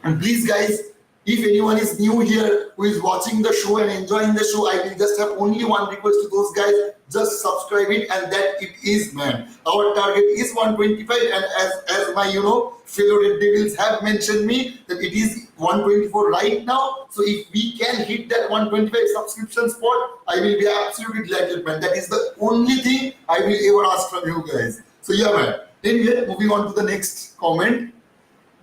And please, guys, if anyone is new here who is watching the show and enjoying the show, I will just have only one request to those guys: just subscribe it, and that it is, man. Our target is 125, and as my fellow Red Devils have mentioned me, that it is 124 right now. So if we can hit that 125 subscription spot, I will be absolutely delighted, man. That is the only thing I will ever ask from you guys. So yeah, man. Anyway, moving on to the next comment.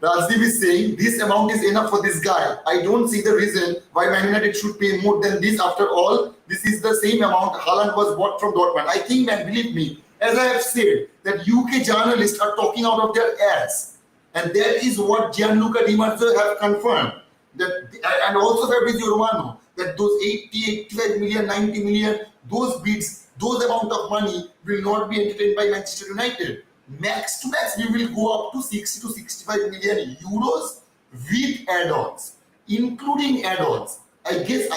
Rajdeep is saying, this amount is enough for this guy. I don't see the reason why Man United should pay more than this. After all, this is the same amount Haaland was bought from Dortmund. I think, man, believe me, as I have said, that UK journalists are talking out of their ass. And that is what Gianluca Di Marzio have confirmed. And also Fabrizio Romano, that those 80, 85 million, 90 million, those bids, those amount of money will not be entertained by Manchester United. Max to max, we will go up to 60 to 65 million euros with add-ons, including add-ons. I guess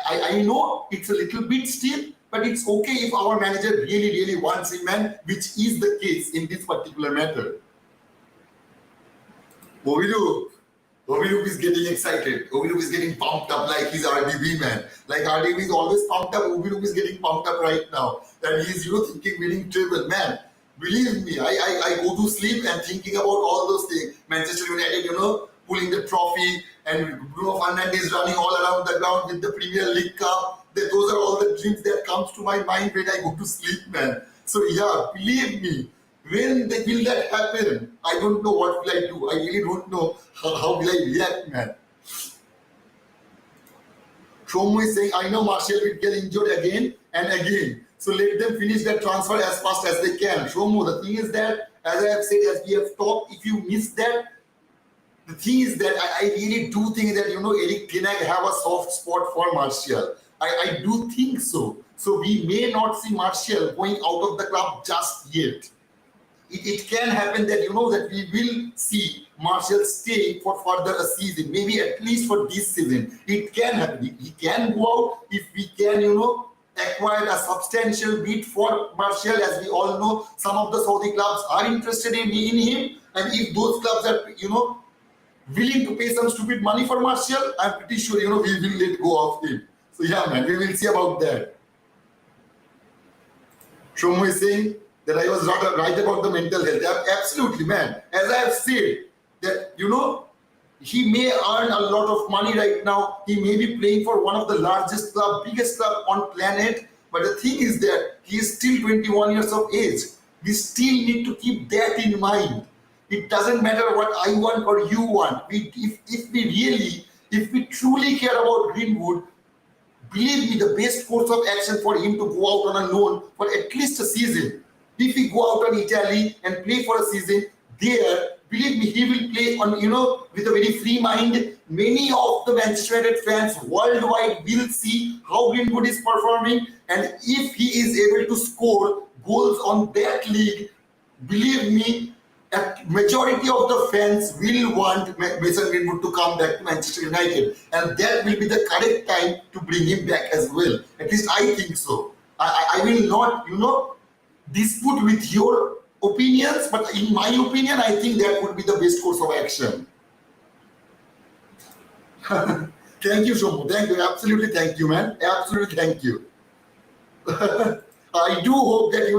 I know it's a little bit still, but it's okay if our manager really wants him, man, which is the case in this particular matter. Ovidup is getting excited. Ovidup is getting pumped up like he's RDB, man. Like RDB is always pumped up. Ovidup is getting pumped up right now. And he's thinking winning treble, man. Believe me, I go to sleep and thinking about all those things. Manchester United, pulling the trophy, and Bruno Fernandes running all around the ground with the Premier League Cup. Those are all the dreams that comes to my mind when I go to sleep, man. So yeah, believe me, when will that happen? I don't know what will I do. I really don't know how will I react, man. Shomu is saying, I know Martial will get injured again and again. So let them finish that transfer as fast as they can. Shomu, the thing is that, as I have said, as we have talked, if you miss that, the thing is that I really do think that, Eric Ten Hag have a soft spot for Martial. I do think so. So we may not see Martial going out of the club just yet. It can happen that, that we will see Martial stay for further a season, maybe at least for this season. It can happen. He can go out if we can, acquire a substantial bid for Martial. As we all know, some of the Saudi clubs are interested in him, and if those clubs are willing to pay some stupid money for Martial, I'm pretty sure we will let go of him. So yeah, man, we will see about that. Shomu is saying, that I was right about the mental health. Absolutely, man. As I have said, that he may earn a lot of money right now. He may be playing for one of the largest club, biggest club on planet. But the thing is that he is still 21 years of age. We still need to keep that in mind. It doesn't matter what I want or you want. If we truly care about Greenwood, believe me, the best course of action for him to go out on a loan for at least a season. If he go out on Italy and play for a season there, believe me, he will play on, with a very free mind. Many of the Manchester United fans worldwide will see how Greenwood is performing, and if he is able to score goals on that league, believe me, a majority of the fans will want Mason Greenwood to come back to Manchester United, and that will be the correct time to bring him back as well. At least I think so. I will not, dispute with your opinions, but in my opinion, I think that would be the best course of action. Thank you, Shomu. Thank you. Absolutely, thank you, man. Absolutely, thank you. I do hope that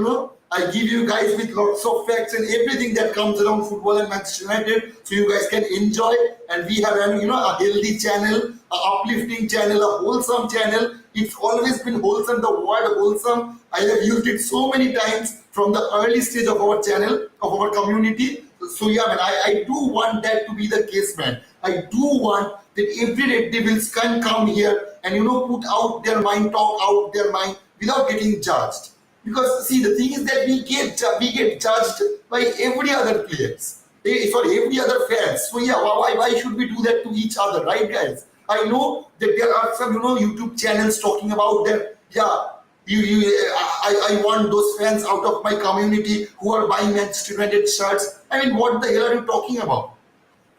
I give you guys with lots of facts and everything that comes around football and Manchester United, so you guys can enjoy. And we have a healthy channel, a uplifting channel, a wholesome channel. It's always been wholesome. The word wholesome, I have used it so many times from the early stage of our channel, of our community. So yeah, man, I do want that to be the case, man. I do want that every Red Devils can come here and put out their mind, talk out their mind without getting judged. Because see, the thing is that we get judged by every other players, every other fans. So yeah, why should we do that to each other, right, guys? I know that there are some YouTube channels talking about that. Yeah, I want those fans out of my community who are buying Manchester United shirts. I mean, what the hell are you talking about?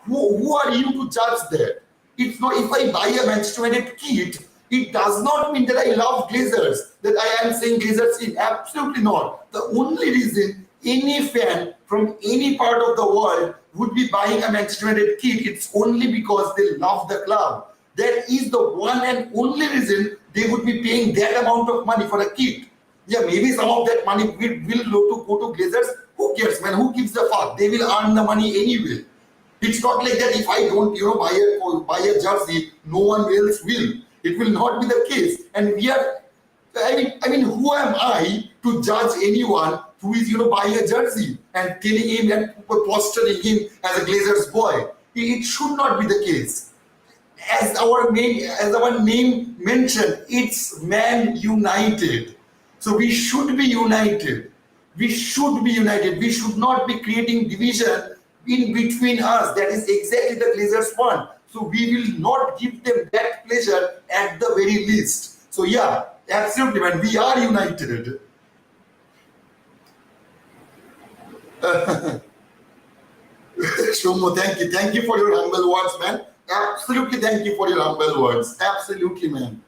Who are you to judge that? It's not, if I buy a Manchester United kit, it does not mean that I love Glazers, that I am saying Glazers in. Absolutely not. The only reason any fan from any part of the world would be buying a Manchester United kit, it's only because they love the club. That is the one and only reason they would be paying that amount of money for a kit. Yeah, maybe some of that money will go to Glazers. Who cares, man? Who gives a fuck? They will earn the money anyway. It's not like that if I don't, buy a jersey, no one else will. It will not be the case. And we are, I mean, who am I to judge anyone who is, buying a jersey and telling him and posturing him as a Glazers boy? It should not be the case. As our name mentioned, it's Man United. So we should be united. We should be united. We should not be creating division in between us. That is exactly the Glazers want. So we will not give them that pleasure at the very least. So yeah, absolutely, man. We are united. Shomo, thank you. Thank you for your humble words, man. Absolutely, thank you for your humble words. Absolutely, man.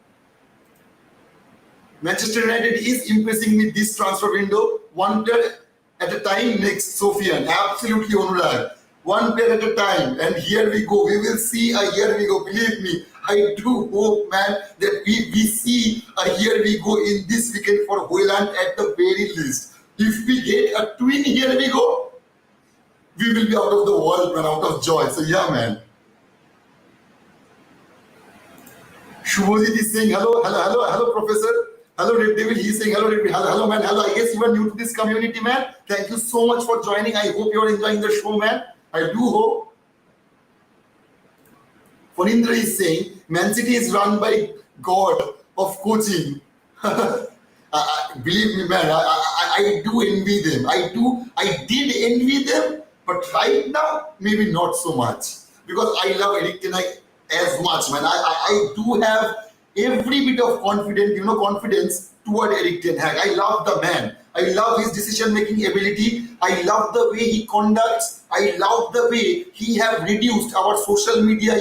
Manchester United is impressing me this transfer window. One player at a time, next Sofian. Absolutely, Anurag. One player at a time. And here we go. We will see here we go. Believe me, I do hope, man, that we see here we go in this weekend for HOJLUND at the very least. If we get a twin, here we go, we will be out of the world, man, out of joy. So yeah, man. Shubhajit is saying hello, Professor. Hello, Red Devil. He's saying hello, Red Devil. Hello, man. Hello. I guess you are new to this community, man. Thank you so much for joining. I hope you are enjoying the show, man. I do hope. Fonindra is saying Man City is run by God of coaching. Believe me, man. I do envy them. I did envy them, but right now maybe not so much, because I love Eric Ten Hag as much, man. I do have every bit of confidence toward Eric Ten Hag. I love the man. I love his decision-making ability. I love the way he conducts. I love the way he have reduced our social media,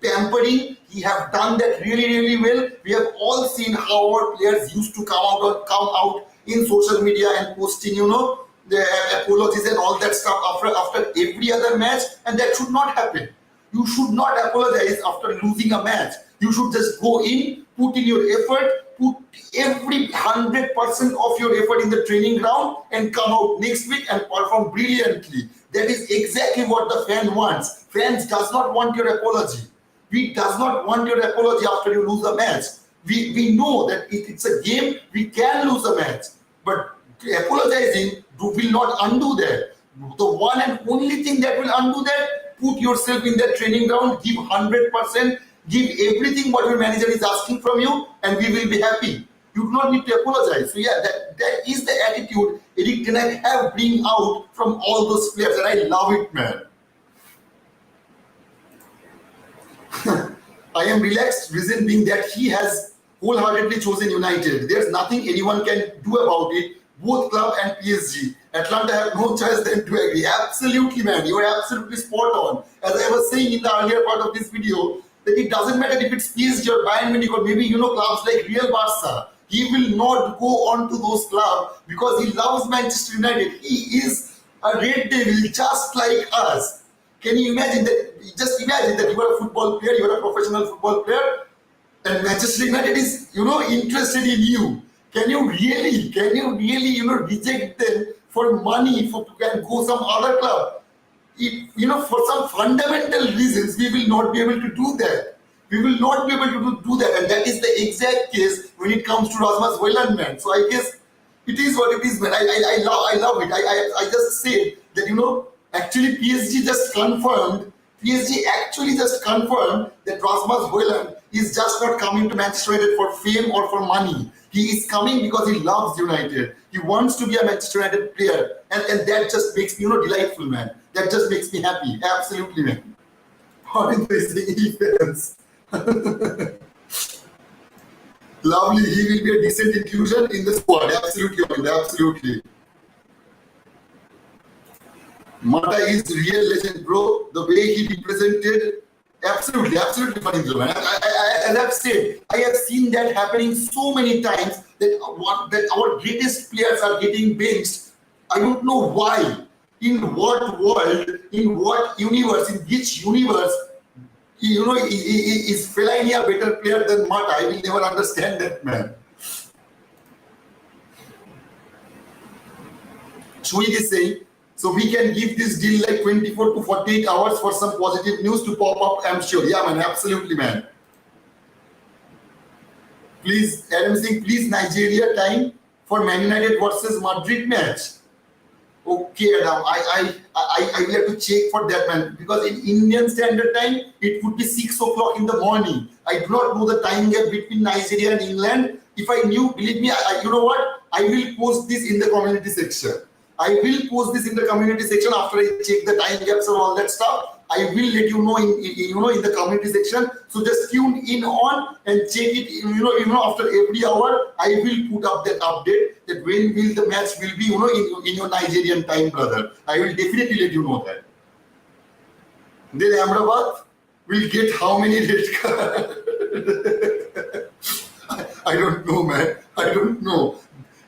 pampering. He have done that really, really well. We have all seen how our players used to come out in social media and posting, the apologies and all that stuff after every other match, and that should not happen. You should not apologize after losing a match. You should just go in, put in your effort, put every 100% of your effort in the training ground and come out next week and perform brilliantly. That is exactly what the fan wants. Fans does not want your apology. We does not want your apology after you lose a match. We know that it's a game, we can lose a match. But apologizing will not undo that. The one and only thing that will undo that, put yourself in that training ground, give 100%, give everything what your manager is asking from you, and we will be happy. You do not need to apologize. So yeah, that is the attitude Erik Ten Hag have bring out from all those players, and I love it, man. I am relaxed, reason being that he has wholeheartedly chosen United. There's nothing anyone can do about it. Both club and PSG. Atlanta have no choice than to agree. Absolutely, man. You are absolutely spot on. As I was saying in the earlier part of this video, that it doesn't matter if it's PSG or Bayern Munich or maybe, clubs like Real Barca. He will not go on to those clubs because he loves Manchester United. He is a red devil just like us. Can you imagine that? Just imagine that you are a football player, you are a professional football player, and Manchester United is, interested in you. Can you really, reject them for money and go some other club? For some fundamental reasons, we will not be able to do that. We will not be able to do that, and that is the exact case when it comes to Rasmus Højlund, man. So I guess it is what it is, man. I love it. I just said that actually PSG actually just confirmed that Rasmus Højlund is just not coming to Manchester United for fame or for money. He is coming because he loves United. He wants to be a Manchester United player, and that just makes me delightful, man. That just makes me happy. Absolutely, man. How did they say defense? Lovely. He will be a decent inclusion in the squad. Absolutely. Mata is real legend, bro. The way he represented, absolutely funny, man. As I've said, I have seen that happening so many times that our greatest players are getting benched. I don't know why. In what world, in what universe, in which universe, is Fellaini a better player than Mata? I will never understand that, man. Shuik is saying, so we can give this deal like 24 to 48 hours for some positive news to pop up, I'm sure. Yeah, man, absolutely, man. Please, Adam Singh, please, Nigeria time for Man United versus Madrid match. Okay, Adam, I will have to check for that, man, because in Indian Standard Time, it would be 6 o'clock in the morning. I do not know the time gap between Nigeria and England. If I knew, believe me, you know what? I will post this in the community section. I will post this in the community section after I check the time gaps and all that stuff. I will let you know in the community section. So just tune in on and check it. After every hour, I will put up that update that when will the match will be in your Nigerian time, brother. I will definitely let you know that. Then Ahmedabad will get how many red cards? I don't know, man. I don't know.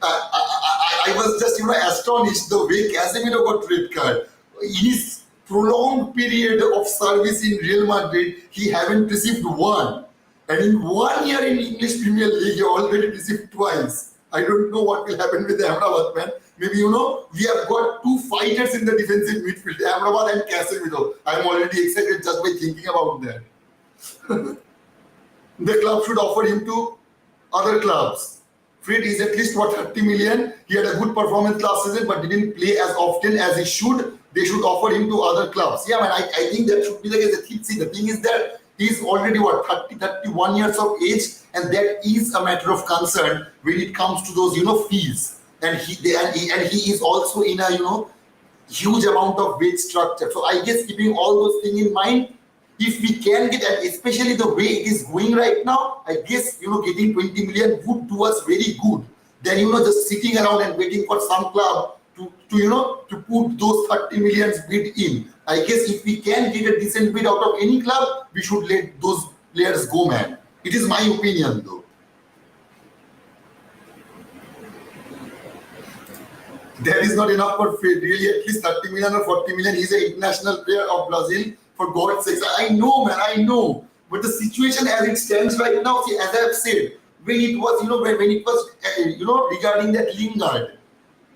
I was just astonished the way Casemiro got red card. In his prolonged period of service in Real Madrid, he haven't received one. And in 1 year in English Premier League, he already received twice. I don't know what will happen with Ahmedabad, man. Maybe, we have got two fighters in the defensive midfield, Ahmedabad and Casemiro. I'm already excited just by thinking about that. The club should offer him to other clubs. Fred is at least 30 million. He had a good performance last season, but didn't play as often as he should. They should offer him to other clubs. Yeah, man, I think that should be the case. See, the thing is that he's already 31 years of age, and that is a matter of concern when it comes to those fees. And he is also in a huge amount of wage structure. So I guess keeping all those things in mind, if we can get, and especially the way it is going right now, I guess getting 20 million would do us very good. Then just sitting around and waiting for some club to put those 30 million bid in. I guess if we can get a decent bid out of any club, we should let those players go, man. It is my opinion, though. That is not enough for Fred. Really, at least 30 million or 40 million. He's an international player of Brazil. For God's sake, I know, man, I know. But the situation as it stands right now, see, as I have said, when it was, when it was, regarding that Lingard,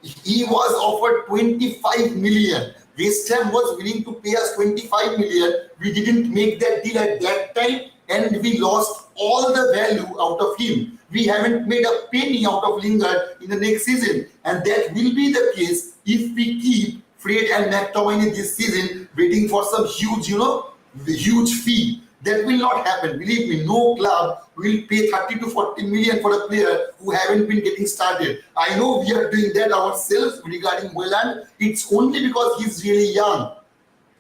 he was offered 25 million. West Ham was willing to pay us 25 million. We didn't make that deal at that time, and we lost all the value out of him. We haven't made a penny out of Lingard in the next season, and that will be the case if we keep Fred and McTominay this season waiting for some huge, huge fee. That will not happen. Believe me, no club will pay 30 to 40 million for a player who haven't been getting started. I know we are doing that ourselves regarding HOJLUND. It's only because he's really young.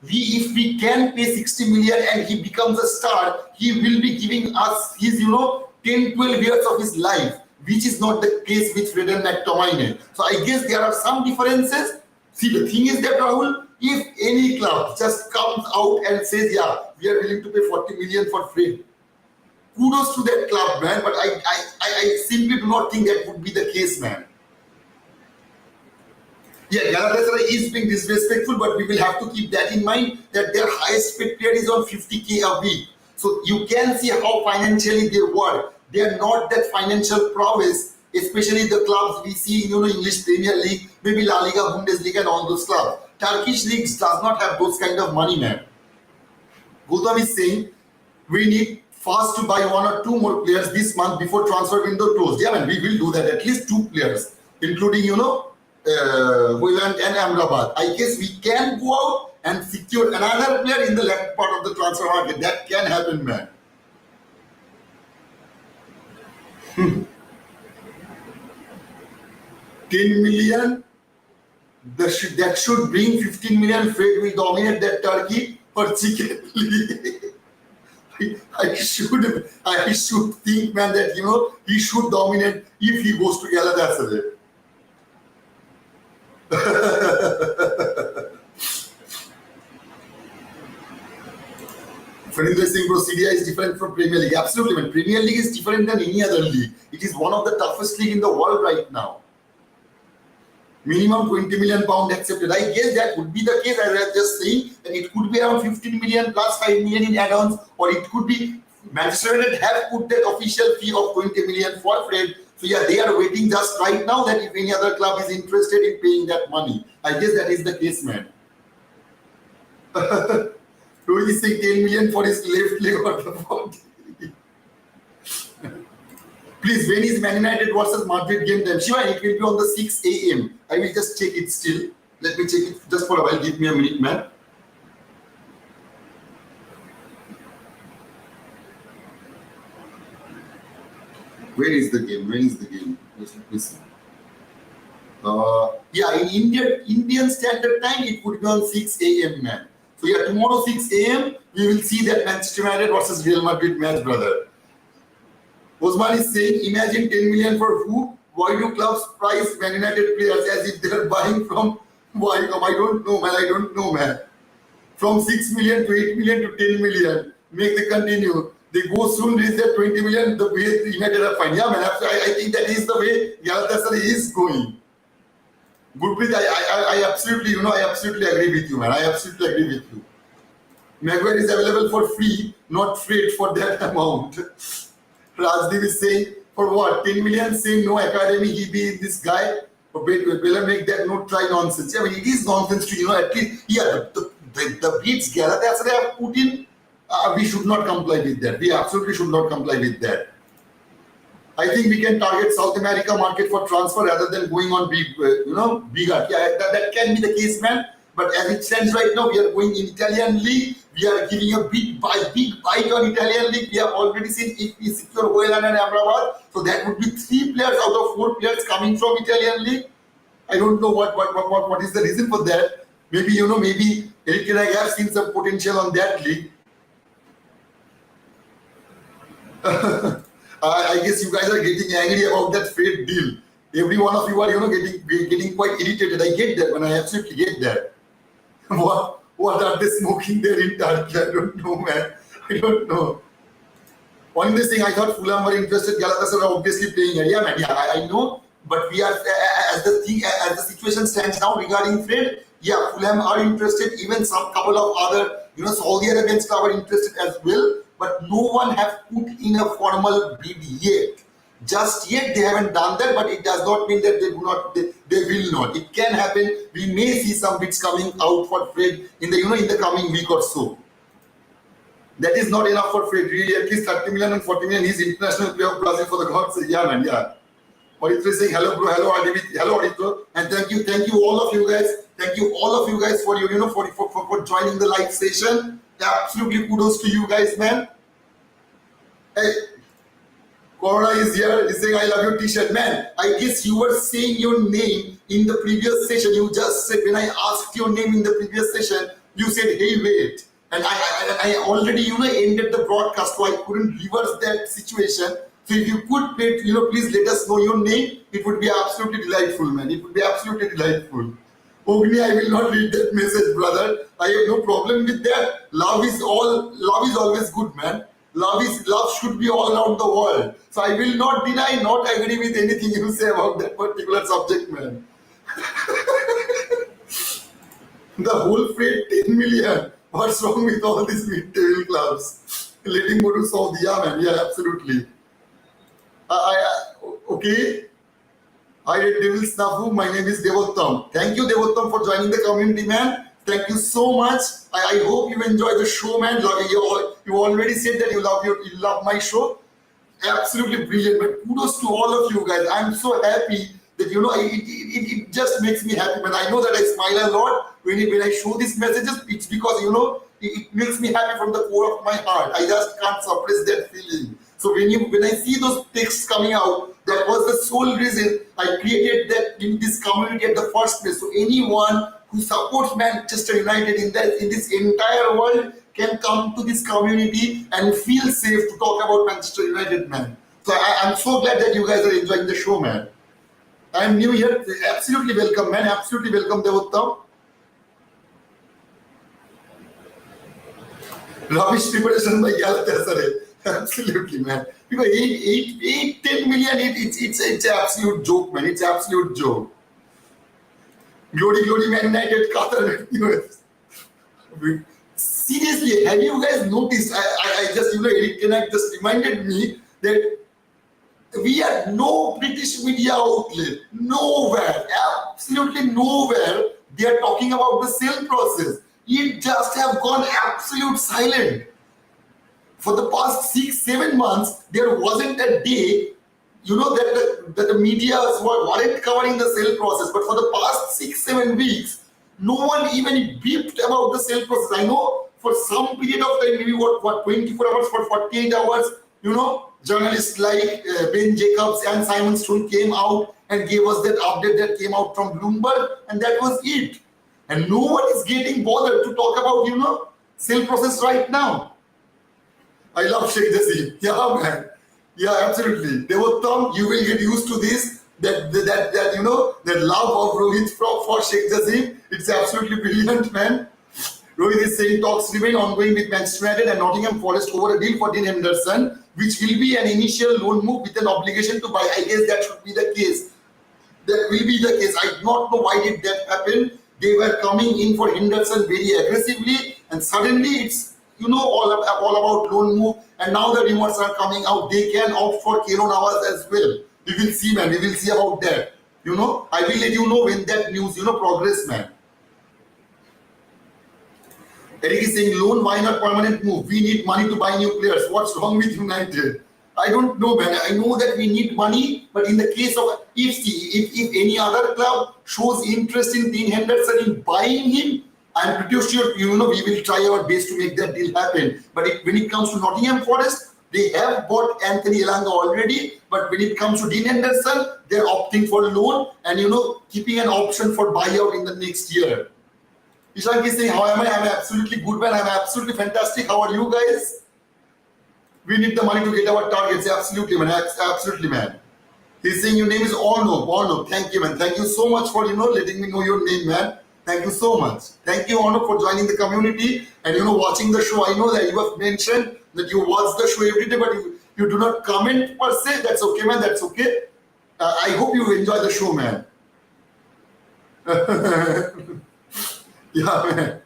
If we can pay 60 million and he becomes a star, he will be giving us his, 10, 12 years of his life, which is not the case with Fred and McTominay. So I guess there are some differences. See, the thing is that, Rahul, if any club just comes out and says, yeah, we are willing to pay 40 million for Fred, kudos to that club, man. But I simply do not think that would be the case, man. Yeah, Galatasaray is being disrespectful, but we will have to keep that in mind that their highest paid player is on 50k a week. So you can see how financially they work. They are not that financial prowess, especially the clubs we see in English Premier League, maybe La Liga, Bundesliga, and all those clubs. Turkish leagues does not have those kind of money, man. Gautam is saying we need fast to buy one or two more players this month before transfer window closed. Yeah, man, we will do that. At least 2 players, including HOJLUND and Amrabat. I guess we can go out and secure another player in the left part of the transfer market. That can happen, man. 10 million, that should bring 15 million. Fred will dominate that Turkey for chicken. I should think, man, that he should dominate if he goes to Galatasaray. Fernando Singh, bro, CDI is different from Premier League. Absolutely, man. Premier League is different than any other league. It is one of the toughest league in the world right now. Minimum 20 million pound accepted. I guess that would be the case, as I was just saying, that it could be around 15 million plus 5 million in add-ons, or it could be Manchester United have put that official fee of 20 million for Fred. So yeah, they are waiting just right now that if any other club is interested in paying that money. I guess that is the case, man. Rohit is saying 10 million for his left leg or the body. Please, when is Man United versus Madrid game time? Shiva, it will be on the 6 a.m. I will just check it still. Let me check it just for a while. Give me a minute, man. Where is the game? Where is the game? Let me see. Yeah, in Indian Standard Time, it would be on 6 a.m., man. So yeah, tomorrow 6 a.m. we will see that Manchester United versus Real Madrid match, brother. Osman is saying, imagine 10 million for who? Why do clubs price Man United players as if they are buying from Wycombe? I don't know, man. I don't know, man. From 6 million to 8 million to 10 million. Make the continue. They go soon reach that 20 million. The way United are fine. Yeah, man. I think that is the way Galatasaray is going. Gurpreet, I absolutely, I absolutely agree with you, man. I absolutely agree with you. Maguire is available for free, not freight for that amount. Rajdeep is saying, for what? 10 million, saying no academy, he be this guy. But better make that no try nonsense. I mean, it is nonsense to, at least, yeah, the bids Galatasaray have put in, we should not comply with that. We absolutely should not comply with that. I think we can target South America market for transfer rather than going on big, bigger. Yeah, that can be the case, man. But as it stands right now, we are going in Italian league. We are giving a big bite on Italian league. We have already seen if we secure HOJLUND and Amrabat. So that would be 3 players out of 4 players coming from Italian league. I don't know what is the reason for that. Maybe, maybe Eric and I have seen some potential on that league. I guess you guys are getting angry about that Fred deal. Every one of you are, getting quite irritated. I get that, man. I absolutely get that. What are they smoking there in Turkey? I don't know, man. I don't know. One thing saying, I thought Fulham were interested. Galatasaray are obviously playing. Yeah, man. Yeah, I know. But we are, as the situation stands now regarding Fred, yeah, Fulham are interested. Even some couple of other, Saudi Arabian clubs are interested as well. but no one have put in a formal bid yet. Just yet they haven't done that, but it does not mean that they do not, they will not. It can happen. We may see some bids coming out for Fred in the in the coming week or so. That is not enough for Fred, really. At least 30 million and 40 million. He's international player of Brazil for the gods. Yeah, man, yeah. Aditya is saying hello, bro. Hello, Aditya, and thank you, all of you guys. Thank you, all of you guys, for your, for joining the live session. Absolutely kudos to you guys, man. Hey, Cora is here. He's saying I love your T-shirt, man. I guess you were saying your name in the previous session. You just said, when I asked your name in the previous session, you said, hey, wait. And I already, ended the broadcast, so I couldn't reverse that situation. So if you could, please let us know your name. It would be absolutely delightful, man. It would be absolutely delightful. Ogni, I will not read that message, brother. I have no problem with that. Love is always good, man. Love should be all around the world. So I will not deny, not agree with anything you say about that particular subject, man. The whole freight 10 million. What's wrong with all these mid-table clubs? Letting go to Saudi, yeah, man. Yeah, absolutely. Okay. Hi, Red Devil Snafu. My name is Devottam. Thank you, Devottam, for joining the community, man. Thank you so much. I hope you enjoy the show, man. You already said that you love my show. Absolutely brilliant, but kudos to all of you guys. I'm so happy that it just makes me happy, man. I know that I smile a lot when I show these messages. It's because it makes me happy from the core of my heart. I just can't suppress that feeling. So when I see those texts coming out, that was the sole reason I created that in this community at the first place. So anyone who supports Manchester United in this entire world can come to this community and feel safe to talk about Manchester United, man. So I'm so glad that you guys are enjoying the show, man. I'm new here. Absolutely welcome, man. Absolutely welcome, Devottam. Rubbish preparation by Galatasaray. Absolutely, man. Because 10 million, it's an absolute joke, man. It's an absolute joke. Glory, Man United, Qatar, Seriously, have you guys noticed? I just, Eric Tenak just reminded me that we had no British media outlet, nowhere, absolutely nowhere. They are talking about the sale process. It just have gone absolute silent. For the past 6-7 months, there wasn't a day, that the media weren't covering the sale process. But for the past 6-7 weeks, no one even beeped about the sale process. I know for some period of time, maybe 24 hours, for 48 hours, journalists like Ben Jacobs and Simon Stone came out and gave us that update that came out from Bloomberg, and that was it. And no one is getting bothered to talk about, sale process right now. I love Sheikh Jassim. Yeah, man. Yeah, absolutely. Devottam, you will get used to this. That love of Rohit for Sheikh Jassim. It's absolutely brilliant, man. Rohit is saying talks remain ongoing with Manchester United and Nottingham Forest over a deal for Dean Henderson, which will be an initial loan move with an obligation to buy. I guess that should be the case. That will be the case. I do not know why did that happen. They were coming in for Henderson very aggressively, and suddenly it's all about loan move. And now the rumors are coming out. They can opt for Keylor Navas as well. We will see, man. We will see about that. I will let you know when that news progress, man. Eric is saying loan, why not permanent move? We need money to buy new players. What's wrong with United? I don't know, man. I know that we need money, but in the case of if any other club shows interest in Dean Henderson in buying him, I'm pretty sure we will try our best to make that deal happen. But when it comes to Nottingham Forest, they have bought Anthony Elanga already. But when it comes to Dean Henderson, they're opting for loan and keeping an option for buyout in the next year. Ishank is saying, how am I? I'm absolutely good, man. I'm absolutely fantastic. How are you guys? We need the money to get our targets. Absolutely, man. Absolutely, man. He's saying your name is Orno. Thank you, man. Thank you so much for letting me know your name, man. Thank you so much. Thank you, Orno, for joining the community and watching the show. I know that you have mentioned that you watch the show every day, but you do not comment per se. That's okay, man. That's okay. I hope you enjoy the show, man. Yeah, man.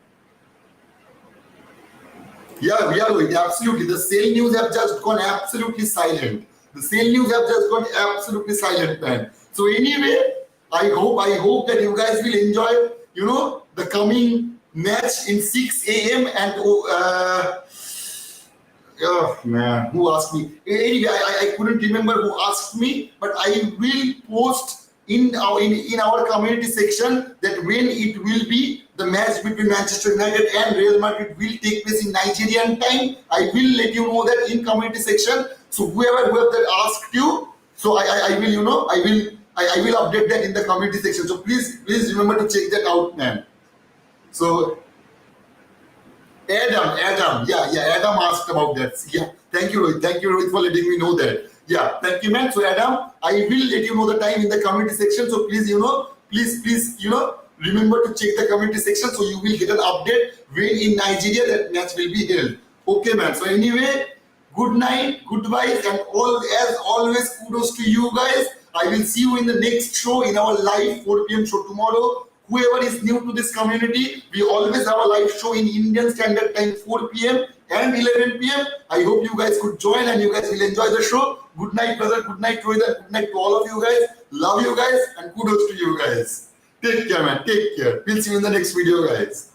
Yeah, Rohit, absolutely. The sale news have just gone absolutely silent. The sale news have just gone absolutely silent, man. So anyway, I hope that you guys will enjoy, the coming match in 6 a.m. and oh man, who asked me? Anyway, I couldn't remember who asked me, but I will post in our community section that when it will be the match between Manchester United and Real Madrid will take place in Nigerian time. I will let you know that in community section. So whoever that asked you, so I will I will update that in the community section. So please remember to check that out, man. So Adam, yeah, Adam asked about that. Yeah, thank you, Rohit, for letting me know that. Yeah, thank you, man. So, Adam, I will let you know the time in the community section. So, please, remember to check the community section so you will get an update when in Nigeria that match will be held. Okay, man. So, anyway, good night, goodbye, and as always, kudos to you guys. I will see you in the next show in our live 4 p.m. show tomorrow. Whoever is new to this community, we always have a live show in Indian Standard Time 4 p.m. and 11 p.m. I hope you guys could join and you guys will enjoy the show. Good night, brother. Good night, Rohit. Good night to all of you guys. Love you guys and kudos to you guys. Take care, man. Take care. We'll see you in the next video, guys.